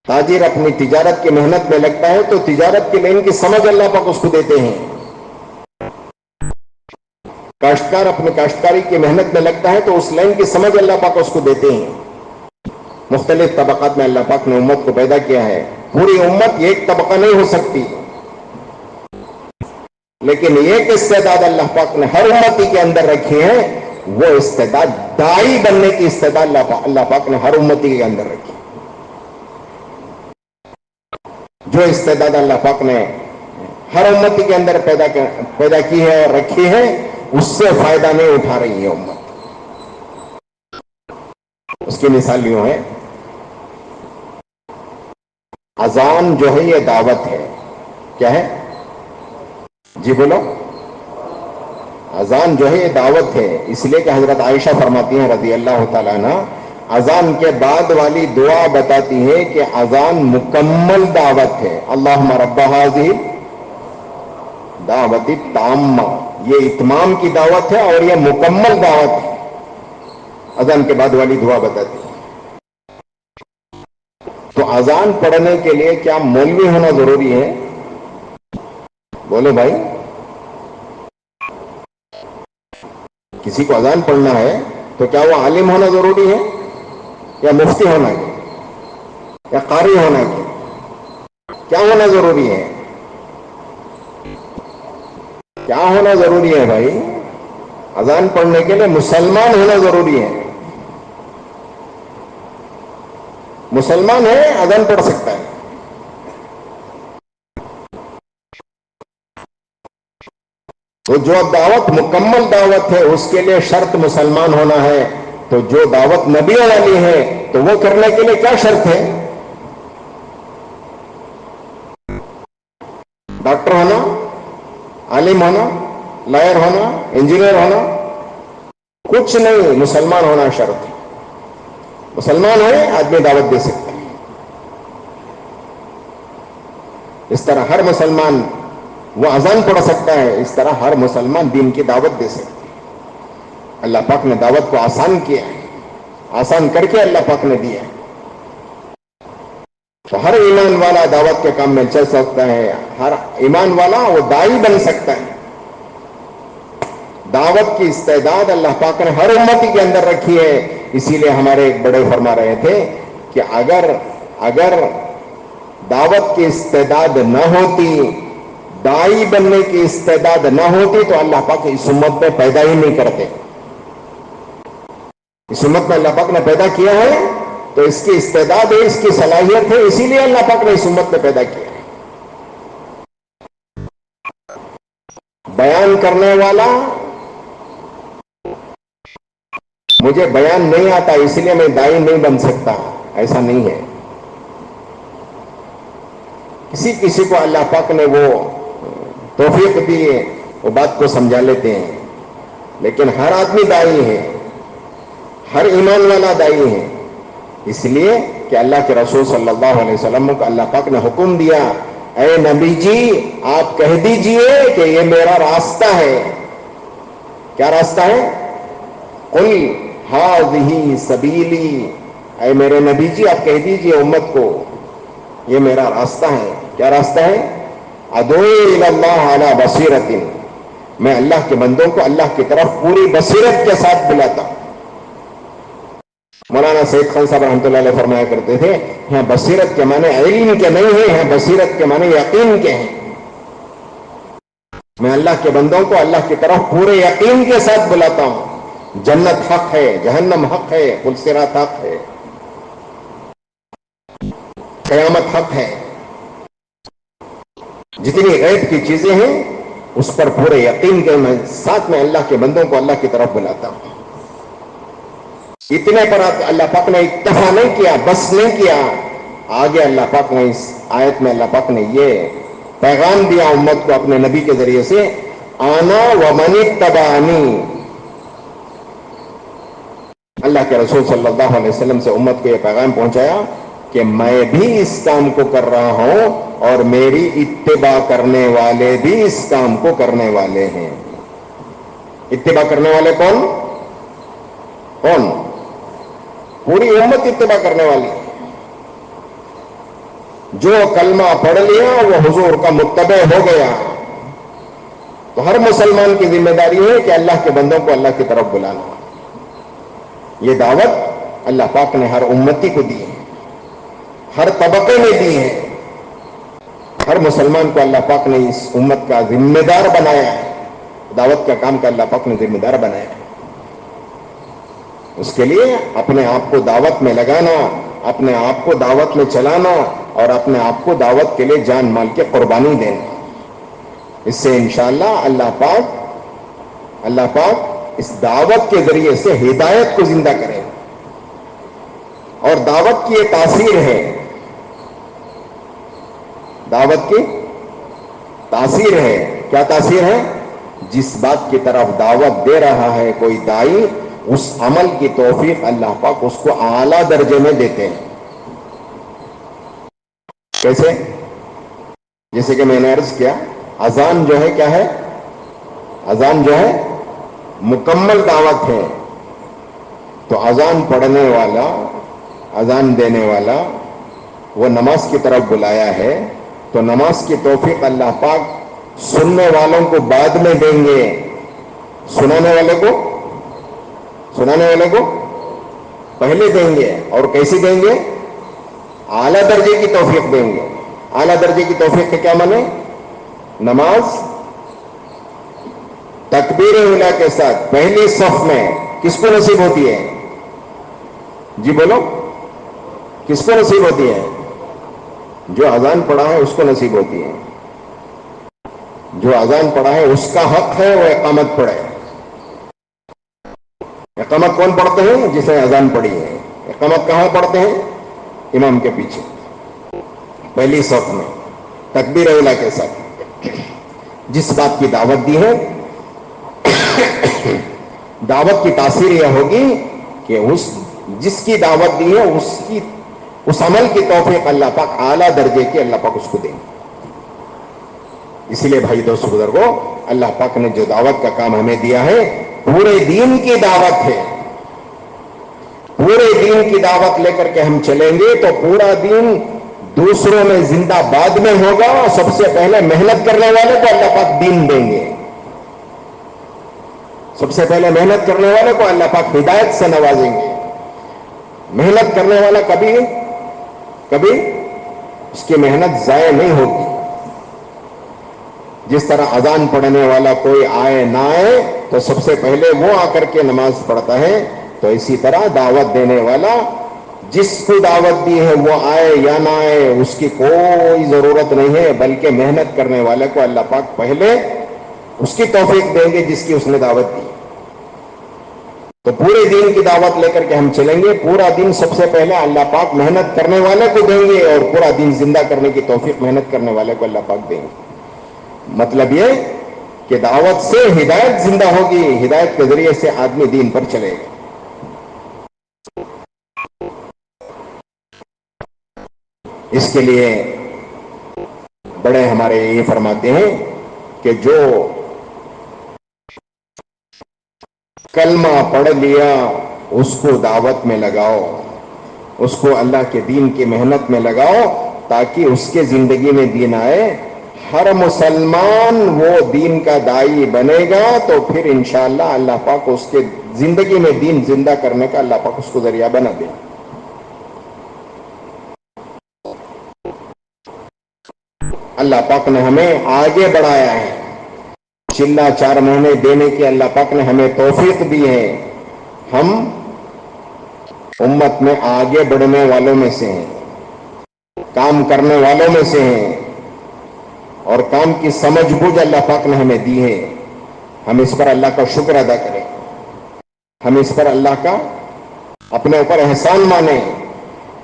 تاجر اپنی تجارت کی محنت میں لگتا ہے تو تجارت کی لائن کی سمجھ اللہ پاک اس کو دیتے ہیں. کاشتکار اپنی کاشتکاری کی محنت میں لگتا ہے تو اس لائن کی سمجھ اللہ پاک اس کو دیتے ہیں. مختلف طبقات میں اللہ پاک نے امت کو پیدا کیا ہے. پوری امت ایک طبقہ نہیں ہو سکتی، لیکن ایک استعداد اللہ پاک نے ہر امتی کے اندر رکھی ہے. وہ استعداد داعی بننے کی استعداد اللہ پاک نے ہر امتی کے اندر رکھی. جو استعداد اللہ پاک نے ہر امتی کے اندر پیدا کی ہے اور رکھی ہے، اس سے فائدہ نہیں اٹھا رہی ہے امت. اس کی مثال یوں ہے، اذان جو ہے یہ دعوت ہے. کیا ہے؟ جی بولو. اذان جو ہے یہ دعوت ہے. اس لیے کہ حضرت عائشہ فرماتی ہیں رضی اللہ تعالیٰ عنہ، اذان کے بعد والی دعا بتاتی ہے کہ اذان مکمل دعوت ہے. اللہم رب ھذہ دعوت التامہ، یہ اتمام کی دعوت ہے اور یہ مکمل دعوت ہے. اذان کے بعد والی دعا بتاتی ہے. تو اذان پڑھنے کے لیے کیا مولوی ہونا ضروری ہے؟ بولے بھائی. کسی کو اذان پڑھنا ہے تو کیا وہ عالم ہونا ضروری ہے، یا مفتی ہونا ہے، یا قاری ہونا ہے؟ کیا ہونا ضروری ہے؟ کیا ہونا ضروری ہے بھائی؟ اذان پڑھنے کے لیے مسلمان ہونا ضروری ہے. مسلمان ہے اذان پڑھ سکتا ہے. تو جو دعوت مکمل دعوت ہے اس کے لیے شرط مسلمان ہونا ہے. تو جو دعوت نبیوں والی ہے تو وہ کرنے کے لیے کیا شرط ہے؟ ڈاکٹر ہونا، عالم ہونا، لائر ہونا، انجینئر ہونا؟ کچھ نہیں، مسلمان ہونا شرط ہے. مسلمان ہے آدمی دعوت دے سکتا ہے. اس طرح ہر مسلمان وہ اذان پڑھ سکتا ہے، اس طرح ہر مسلمان دین کی دعوت دے سکتا ہے. اللہ پاک نے دعوت کو آسان کیا ہے، آسان کر کے اللہ پاک نے دیا ہے. تو ہر ایمان والا دعوت کے کام میں چل سکتا ہے، ہر ایمان والا وہ داعی بن سکتا ہے. دعوت کی استعداد اللہ پاک نے ہر امتی کے اندر رکھی ہے. اسی لیے ہمارے ایک بڑے فرما رہے تھے کہ اگر دعوت کی استعداد نہ ہوتی، داعی بننے کی استعداد نہ ہوتی، تو اللہ پاک اس امت میں پیدا ہی نہیں کرتے. اس امت میں اللہ پاک نے پیدا کیا ہے تو اس کی استعداد ہے، اس کی صلاحیت ہے، اسی لیے اللہ پاک نے اس امت میں پیدا کیا ہے. بیان کرنے والا، مجھے بیان نہیں آتا اس لیے میں داعی نہیں بن سکتا، ایسا نہیں ہے. کسی کسی کو اللہ پاک نے وہ توفیق دی ہے، وہ بات کو سمجھا لیتے ہیں. لیکن ہر آدمی داعی ہے، ہر ایمان والا داعی ہے. اس لیے کہ اللہ کے رسول صلی اللہ علیہ وسلم کو اللہ پاک نے حکم دیا، اے نبی جی آپ کہہ دیجئے کہ یہ میرا راستہ ہے. کیا راستہ ہے؟ قل ھذہ سبیلی، اے میرے نبی جی آپ کہہ دیجئے امت کو یہ میرا راستہ ہے. کیا راستہ ہے؟ ادعو الی اللہ علی بصیرۃ، میں اللہ کے بندوں کو اللہ کی طرف پوری بصیرت کے ساتھ بلاتا ہوں. مولانا سید خان صاحب رحمۃ اللہ علیہ فرمایا کرتے تھے، یہاں بصیرت کے معنی علم کے نہیں ہیں، یہاں بصیرت کے معنی یقین کے ہیں. میں اللہ کے بندوں کو اللہ کی طرف پورے یقین کے ساتھ بلاتا ہوں. جنت حق ہے، جہنم حق ہے، پل صراط حق ہے، قیامت حق ہے. جتنی غیب کی چیزیں ہیں اس پر پورے یقین کے ساتھ میں اللہ کے بندوں کو اللہ کی طرف بلاتا ہوں. اتنے پر اللہ پاک نے اکتفا نہیں کیا، بس نہیں کیا. آگے اللہ پاک نے اس آیت میں اللہ پاک نے یہ پیغام دیا امت کو اپنے نبی کے ذریعے سے، آنا ومن اتبعنی. اللہ کے رسول صلی اللہ علیہ وسلم سے امت کو یہ پیغام پہنچایا کہ میں بھی اس کام کو کر رہا ہوں اور میری اتباع کرنے والے بھی اس کام کو کرنے والے ہیں. اتباع کرنے والے کون؟ پوری امت اتباع کرنے والی ہے. جو کلمہ پڑھ لیا وہ حضور کا متبع ہو گیا. تو ہر مسلمان کی ذمہ داری ہے کہ اللہ کے بندوں کو اللہ کی طرف بلانا. یہ دعوت اللہ پاک نے ہر امتی کو دی ہے، ہر طبقے میں دی ہے. ہر مسلمان کو اللہ پاک نے اس امت کا ذمہ دار بنایا ہے، دعوت کا کام کا اللہ پاک نے ذمہ دار بنایا ہے. اس کے لیے اپنے آپ کو دعوت میں لگانا، اپنے آپ کو دعوت میں چلانا اور اپنے آپ کو دعوت کے لیے جان مال کی قربانی دینا. اس سے انشاءاللہ اللہ پاک اس دعوت کے ذریعے سے ہدایت کو زندہ کرے. اور دعوت کی یہ تاثیر ہے، دعوت کی تاثیر ہے. کیا تاثیر ہے؟ جس بات کی طرف دعوت دے رہا ہے کوئی داعی، اس عمل کی توفیق اللہ پاک اس کو اعلیٰ درجے میں دیتے ہیں. کیسے؟ جیسے کہ میں نے عرض کیا، اذان جو ہے کیا ہے؟ اذان جو ہے مکمل دعوت ہے. تو اذان پڑھنے والا، اذان دینے والا وہ نماز کی طرف بلایا ہے، تو نماز کی توفیق اللہ پاک سننے والوں کو بعد میں دیں گے، سنانے والے کو پہلے دیں گے. اور کیسے دیں گے؟ اعلیٰ درجے کی توفیق دیں گے. اعلیٰ درجے کی توفیق کا کیا معنی؟ نماز تکبیر اولیٰ کے ساتھ پہلی صف میں کس کو نصیب ہوتی ہے؟ جی بولو، کس کو نصیب ہوتی ہے؟ جو اذان پڑھا ہے اس کو نصیب ہوتی ہے. جو اذان پڑھا ہے اس کا حق ہے وہ اقامت پڑھے. اقامت کون پڑھتے ہیں؟ جس نے اذان پڑھی ہے. اقامت کہاں پڑھتے ہیں؟ امام کے پیچھے پہلی صف میں تکبیر اولیٰ کے ساتھ. جس بات کی دعوت دی ہے، دعوت کی تاثیر یہ ہوگی کہ جس کی دعوت دی ہے اس عمل کی توفیق اللہ پاک اعلیٰ درجے کی اللہ پاک اس کو دیں. اسی لیے بھائی دوست بزرگوں، اللہ پاک نے جو دعوت کا کام ہمیں دیا ہے پورے دین کی دعوت ہے. پورے دین کی دعوت لے کر کے ہم چلیں گے تو پورا دین دوسروں میں زندہ باد میں ہوگا. اور سب سے پہلے محنت کرنے والے کو اللہ پاک دین دیں گے. سب سے پہلے محنت کرنے والے کو اللہ پاک ہدایت سے نوازیں گے. محنت کرنے والا کبھی اس کی محنت ضائع نہیں ہوگی. جس طرح اذان پڑھنے والا کوئی آئے نہ آئے تو سب سے پہلے وہ آ کر کے نماز پڑھتا ہے، تو اسی طرح دعوت دینے والا جس کو دعوت دی ہے وہ آئے یا نہ آئے اس کی کوئی ضرورت نہیں ہے، بلکہ محنت کرنے والے کو اللہ پاک پہلے اس کی توفیق دیں گے جس کی اس نے دعوت دی. تو پورے دین کی دعوت لے کر کے ہم چلیں گے. پورا دن سب سے پہلے اللہ پاک محنت کرنے والے کو دیں گے، اور پورا دن زندہ کرنے کی توفیق محنت کرنے والے کو اللہ پاک دیں گے. مطلب یہ کہ دعوت سے ہدایت زندہ ہوگی، ہدایت کے ذریعے سے آدمی دین پر چلے گا. اس کے لیے بڑے ہمارے یہ فرماتے ہیں کہ جو کلمہ پڑھ لیا اس کو دعوت میں لگاؤ، اس کو اللہ کے دین کی محنت میں لگاؤ تاکہ اس کے زندگی میں دین آئے. ہر مسلمان وہ دین کا داعی بنے گا تو پھر انشاءاللہ اللہ پاک اس کے زندگی میں دین زندہ کرنے کا اللہ پاک اس کو ذریعہ بنا دے. اللہ پاک نے ہمیں آگے بڑھایا ہے. چلہ 4 مہینے دینے کی اللہ پاک نے ہمیں توفیق دی ہے. ہم امت میں آگے بڑھنے والوں میں سے ہیں، کام کرنے والوں میں سے ہیں، اور کام کی سمجھ بوجھ اللہ پاک نے ہمیں دی ہے. ہم اس پر اللہ کا شکر ادا کریں، ہم اس پر اللہ کا اپنے اوپر احسان مانیں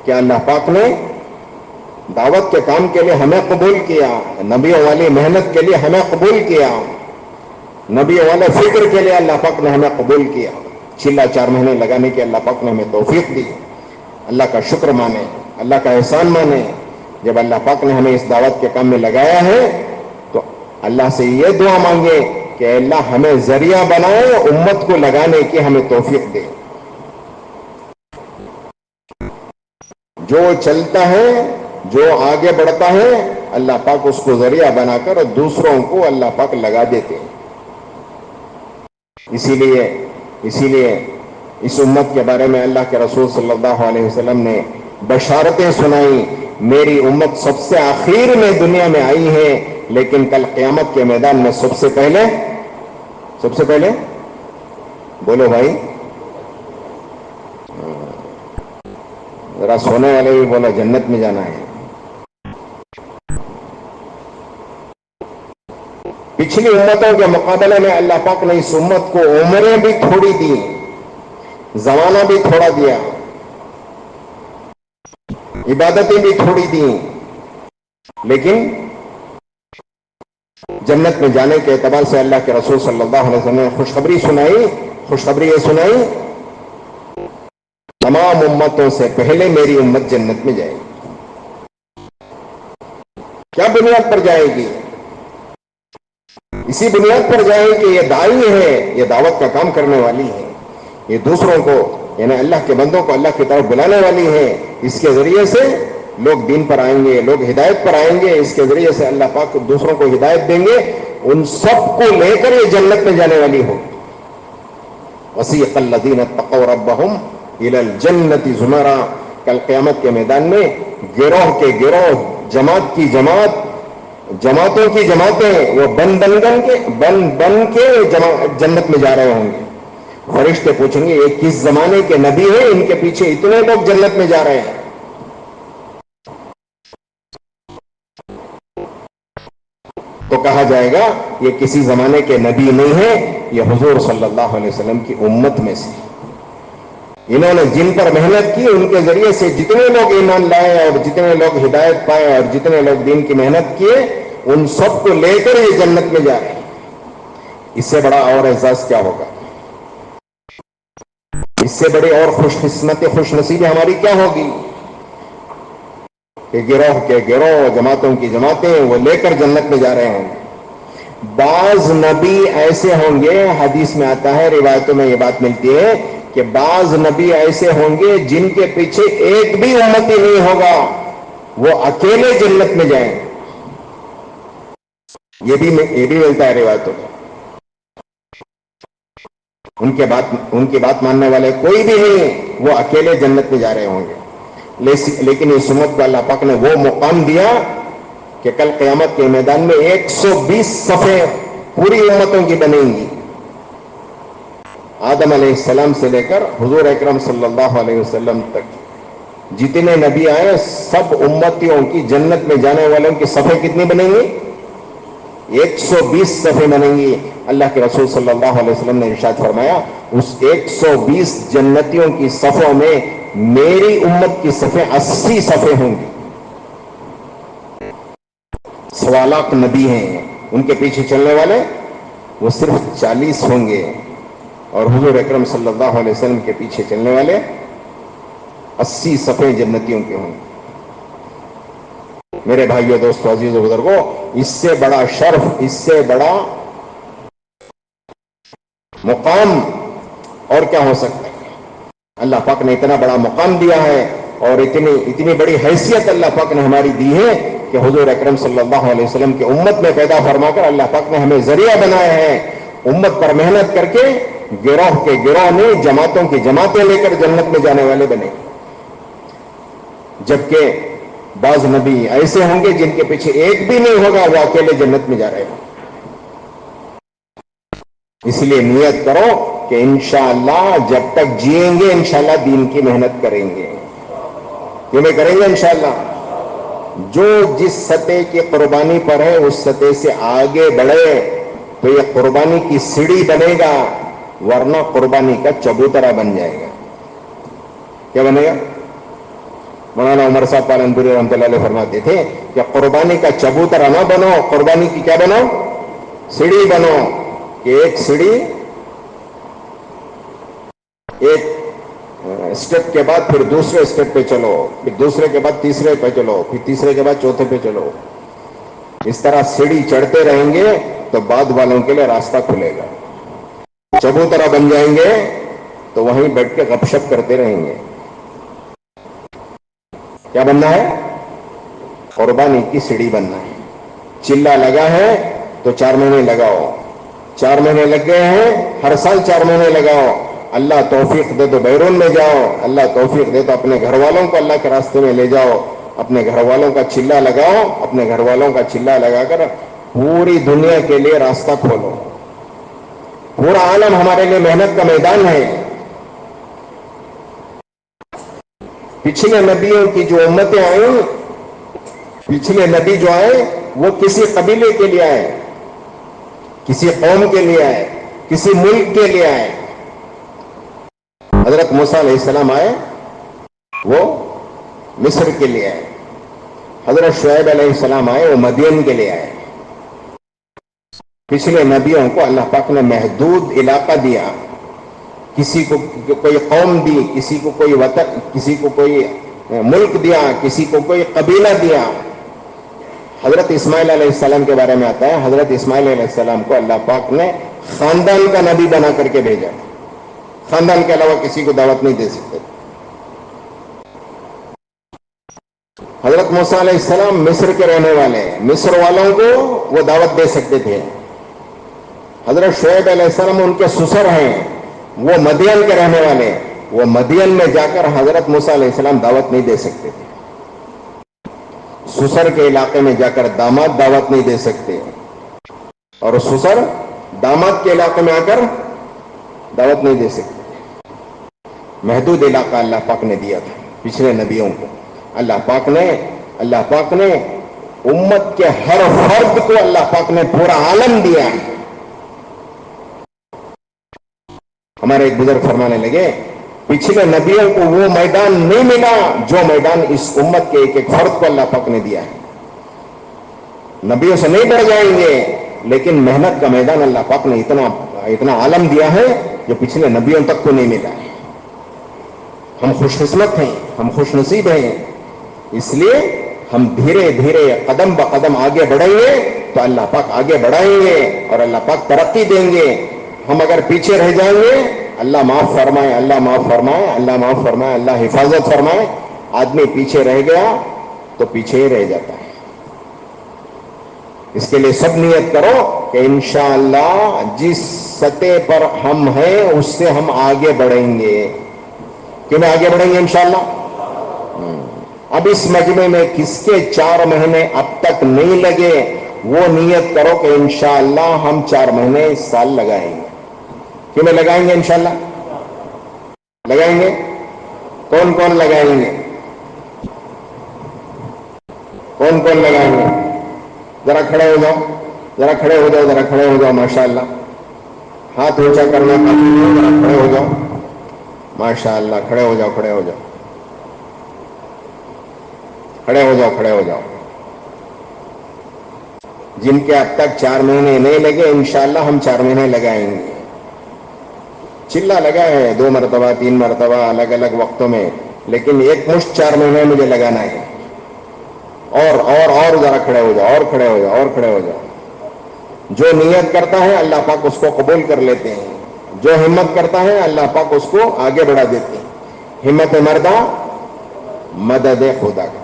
کہ اللہ پاک نے دعوت کے کام کے لیے ہمیں قبول کیا، نبیوں والی محنت کے لیے ہمیں قبول کیا، نبی والے فکر کے لیے اللہ پاک نے ہمیں قبول کیا. چلہ 4 مہینے لگانے کی اللہ پاک نے ہمیں توفیق دی. اللہ کا شکر مانیں، اللہ کا احسان مانیں. جب اللہ پاک نے ہمیں اس دعوت کے کام میں لگایا ہے تو اللہ سے یہ دعا مانگے کہ اللہ ہمیں ذریعہ بنائے، امت کو لگانے کی ہمیں توفیق دے. جو چلتا ہے، جو آگے بڑھتا ہے، اللہ پاک اس کو ذریعہ بنا کر دوسروں کو اللہ پاک لگا دیتے ہیں. اسی لیے اس امت کے بارے میں اللہ کے رسول صلی اللہ علیہ وسلم نے بشارتیں سنائی. میری امت سب سے آخر میں دنیا میں آئی ہے، لیکن کل قیامت کے میدان میں سب سے پہلے بولو بھائی، ذرا سونے والے بھی بولا جنت میں جانا ہے. پچھلی امتوں کے مقابلے میں اللہ پاک نے اس امت کو عمریں بھی تھوڑی دی، زمانہ بھی تھوڑا دیا، عبادتیں بھی تھوڑی دی، لیکن جنت میں جانے کے اعتبار سے اللہ کے رسول صلی اللہ علیہ وسلم نے خوشخبری یہ سنائی، تمام امتوں سے پہلے میری امت جنت میں جائے گی. کیا بنیاد پر جائے گی؟ اسی بنیاد پر جائے کہ یہ داعی ہے، یہ دعوت کا کام کرنے والی ہے، یہ دوسروں کو یعنی اللہ کے بندوں کو اللہ کی طرف بلانے والی ہے. اس کے ذریعے سے لوگ دین پر آئیں گے، لوگ ہدایت پر آئیں گے. اس کے ذریعے سے اللہ پاک دوسروں کو ہدایت دیں گے. ان سب کو لے کر یہ جنت میں جانے والی ہو. وسیق الذین اتقوا ربہم الی الجنۃ زمرا. کل قیامت کے میدان میں گروہ کے گروہ، جماعت کی جماعت، جماعتوں کی جماعتیں وہ بن کے جنت میں جا رہے ہوں گے. فرشتے پوچھیں گے یہ کس زمانے کے نبی ہیں، ان کے پیچھے اتنے لوگ جنت میں جا رہے ہیں. تو کہا جائے گا یہ کسی زمانے کے نبی نہیں ہے، یہ حضور صلی اللہ علیہ وسلم کی امت میں سے. انہوں نے جن پر محنت کی ان کے ذریعے سے جتنے لوگ ایمان لائے اور جتنے لوگ ہدایت پائے اور جتنے لوگ دین کی محنت کیے، ان سب کو لے کر یہ جنت میں جا رہے ہیں. اس سے بڑا اور اعزاز کیا ہوگا؟ اس سے بڑی اور خوش نصیبی ہماری کیا ہوگی کہ گروہ کے گروہ، جماعتوں کی جماعتیں وہ لے کر جنت میں جا رہے ہیں. بعض نبی ایسے ہوں گے، حدیث میں آتا ہے، روایتوں میں یہ بات ملتی ہے کہ بعض نبی ایسے ہوں گے جن کے پیچھے ایک بھی امتی نہیں ہوگا، وہ اکیلے جنت میں جائیں. یہ بھی ملتا ہے روایتوں میں. ان کی بات ماننے والے کوئی بھی نہیں، وہ اکیلے جنت میں جا رہے ہوں گے. لیکن اس امت کو اللہ پاک نے وہ مقام دیا کہ کل قیامت کے میدان میں 120 صفیں پوری امتوں کی بنیں گی. آدم علیہ السلام سے لے کر حضور اکرم صلی اللہ علیہ وسلم تک جتنے نبی آئے سب امتیوں کی جنت میں جانے والوں کی صفیں کتنی بنیں گی؟ 120 صفیں بنیں گی. اللہ کے رسول صلی اللہ علیہ وسلم نے ارشاد فرمایا اس 120 جنتیوں کی صفوں میں میری امت کی صفیں 80 صفیں ہوں گی. 1.25 لاکھ نبی ہیں، ان کے پیچھے چلنے والے وہ صرف 40 ہوں گے، اور حضور اکرم صلی اللہ علیہ وسلم کے پیچھے چلنے والے 80 صفیں جنتیوں کے ہوں گے. میرے بھائیو، دوستو، عزیز و بزرگوں، اس سے بڑا شرف، اس سے بڑا مقام اور کیا ہو سکتا ہے؟ اللہ پاک نے اتنا بڑا مقام دیا ہے اور اتنی بڑی حیثیت اللہ پاک نے ہماری دی ہے کہ حضور اکرم صلی اللہ علیہ وسلم کی امت میں پیدا فرما کر اللہ پاک نے ہمیں ذریعہ بنایا ہے. امت پر محنت کر کے گروہ کے گروہ نے، جماعتوں کی جماعتیں لے کر جنت میں جانے والے بنے. جبکہ بعض نبی ایسے ہوں گے جن کے پیچھے ایک بھی نہیں ہوگا، وہ اکیلے جنت میں جا رہے ہوں. اس لیے نیت کرو کہ انشاءاللہ جب تک جئیں گے انشاءاللہ دین کی محنت کریں گے. یہ میں کریں گے انشاءاللہ. جو جس سطح کی قربانی پر ہے اس سطح سے آگے بڑھے تو یہ قربانی کی سیڑھی بنے گا، ورنہ قربانی کا چبوترا بن جائے گا. کیا بنے گا؟ مولانا عمر صاحب پالنپوری رحمۃ اللہ علیہ فرماتے تھے کہ قربانی کا چبوترا نہ بنو، قربانی کی کیا بنو؟ سیڑھی بنو. کہ ایک سیڑھی، ایک اسٹیپ کے بعد پھر دوسرے اسٹیپ پہ چلو، پھر دوسرے کے بعد تیسرے پہ چلو، پھر تیسرے کے بعد چوتھے پہ چلو. اس طرح سیڑھی چڑھتے رہیں گے تو بعد والوں کے لیے راستہ کھلے گا. چبوترا بن جائیں گے تو وہیں بیٹھ کے گپ شپ کرتے رہیں گے. کیا بننا ہے؟ قربانی کی سیڑھی بننا ہے. چلا لگا ہے تو 4 مہینے لگاؤ، 4 مہینے لگ گئے ہیں، ہر سال 4 مہینے لگاؤ. اللہ توفیق دے تو بیرون میں جاؤ، اللہ توفیق دے تو اپنے گھر والوں کو اللہ کے راستے میں لے جاؤ. اپنے گھر والوں کا چلا لگاؤ، اپنے گھر والوں کا چلا لگا کر پوری دنیا کے لیے راستہ کھولو. پورا عالم ہمارے لیے محنت کا میدان ہے. پچھلے نبیوں کی جو امتیں آئیں، پچھلے نبی جو آئے وہ کسی قبیلے کے لیے آئے، کسی قوم کے لیے آئے، کسی ملک کے لیے آئے. حضرت موسیٰ علیہ السلام آئے، وہ مصر کے لیے آئے. حضرت شعیب علیہ السلام آئے، وہ مدین کے لیے آئے. پچھلے نبیوں کو اللہ پاک نے محدود علاقہ دیا، کسی کو کوئی قوم دی، کسی کو کوئی وطن، کسی کو کوئی ملک دیا، کسی کو کوئی قبیلہ دیا. حضرت اسماعیل علیہ السلام کے بارے میں آتا ہے، حضرت اسماعیل علیہ السلام کو اللہ پاک نے خاندان کا نبی بنا کر کے بھیجا. خاندان کے علاوہ کسی کو دعوت نہیں دے سکتے. حضرت موسیٰ علیہ السلام مصر کے رہنے والے، مصر والوں کو وہ دعوت دے سکتے تھے. حضرت شعیب علیہ السلام ان کے سسر ہیں، وہ مدین کے رہنے والے، وہ مدین میں جا کر حضرت موسیٰ علیہ السلام دعوت نہیں دے سکتے تھے. سسر کے علاقے میں جا کر داماد دعوت نہیں دے سکتے، اور سسر داماد کے علاقے میں آ کر دعوت نہیں دے سکتے. محدود علاقہ اللہ پاک نے دیا تھا پچھلے نبیوں کو. اللہ پاک نے امت کے ہر فرد کو اللہ پاک نے پورا عالم دیا ہے. ہمارے ایک بزرگ فرمانے لگے پچھلے نبیوں کو وہ میدان نہیں ملا جو میدان اس امت کے ایک ایک فرد کو اللہ پاک نے دیا ہے. نبیوں سے نہیں بڑھ جائیں گے، لیکن محنت کا میدان اللہ پاک نے اتنا عالم دیا ہے جو پچھلے نبیوں تک کو نہیں ملا ہے. ہم خوش قسمت ہیں، ہم خوش نصیب ہیں. اس لیے ہم دھیرے دھیرے قدم بقدم آگے بڑھیں گے تو اللہ پاک آگے بڑھائیں گے اور اللہ پاک ترقی دیں گے. ہم اگر پیچھے رہ جائیں گے, اللہ معاف فرمائے, اللہ معاف فرمائے, اللہ معاف فرمائے, اللہ حفاظت فرمائے. آدمی پیچھے رہ گیا تو پیچھے ہی رہ جاتا ہے. اس کے لیے سب نیت کرو کہ انشاءاللہ جس سطح پر ہم ہیں اس سے ہم آگے بڑھیں گے. کیوں میں آگے بڑھیں گے انشاءاللہ؟ اب اس مجمع میں کس کے 4 مہینے اب تک نہیں لگے, وہ نیت کرو کہ انشاءاللہ ہم 4 مہینے اس سال لگائیں گے. کیوں میں لگائیں گے انشاءاللہ؟ لگائیں گے. کون کون لگائیں گے؟ کون کون لگائیں گے؟ ذرا کھڑے ہو جاؤ, ذرا کھڑے ہو جاؤ, ذرا کھڑے ہو جاؤ. ماشاءاللہ ہاتھ اونچا کرنا کافی ہے, ذرا کھڑے ہو جاؤ. ماشاءاللہ کھڑے ہو جاؤ, کھڑے ہو جاؤ, کھڑے ہو جاؤ, کھڑے ہو جاؤ. جن کے اب تک 4 مہینے نہیں لگے انشاءاللہ ہم 4 مہینے لگائیں گے. چلا لگا ہے 2 مرتبہ 3 مرتبہ الگ الگ وقتوں میں, لیکن ایک مشت 4 مہینے مجھے لگانا ہے. اور ذرا کھڑے ہو جاؤ, اور کھڑے ہو جاؤ, اور کھڑے ہو جاؤ. جو نیت کرتا ہے اللہ پاک اس کو قبول کر لیتے ہیں. جو ہمت کرتا ہے اللہ پاک اس کو آگے بڑھا دیتے ہیں. ہمت مردہ مدد خدا کا.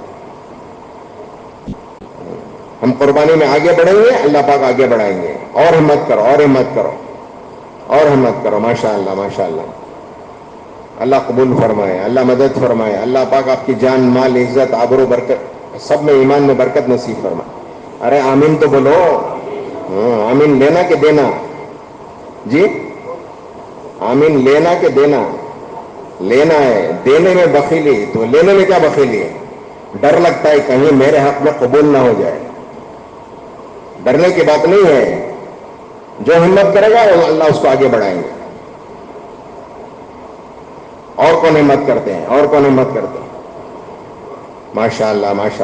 ہم قربانی میں آگے بڑھیں گے, اللہ پاک آگے بڑھائیں گے. اور ہمت کرو, اور ہمت کرو, اور ہمت کرو. ماشاءاللہ ماشاءاللہ. اللہ قبول فرمائے, اللہ مدد فرمائے. اللہ پاک آپ کی جان, مال, عزت, آبرو, برکت سب میں ایمان میں برکت نصیب فرمائے. ارے آمین تو بولو. آمین لینا کہ دینا؟ جی آمین لینا کہ دینا؟ لینا ہے. دینے میں بخیلی تو لینے میں کیا بخیلی ہے؟ ڈر لگتا ہے کہیں میرے حق میں قبول نہ ہو جائے. ڈرنے کی بات نہیں ہے. جو ہمت کرے گا وہ اللہ اس کو آگے بڑھائیں گے. اور کون ہمت کرتے ہیں؟ اور کون ہمت کرتے ہیں؟ ماشاءاللہ ماشاءاللہ.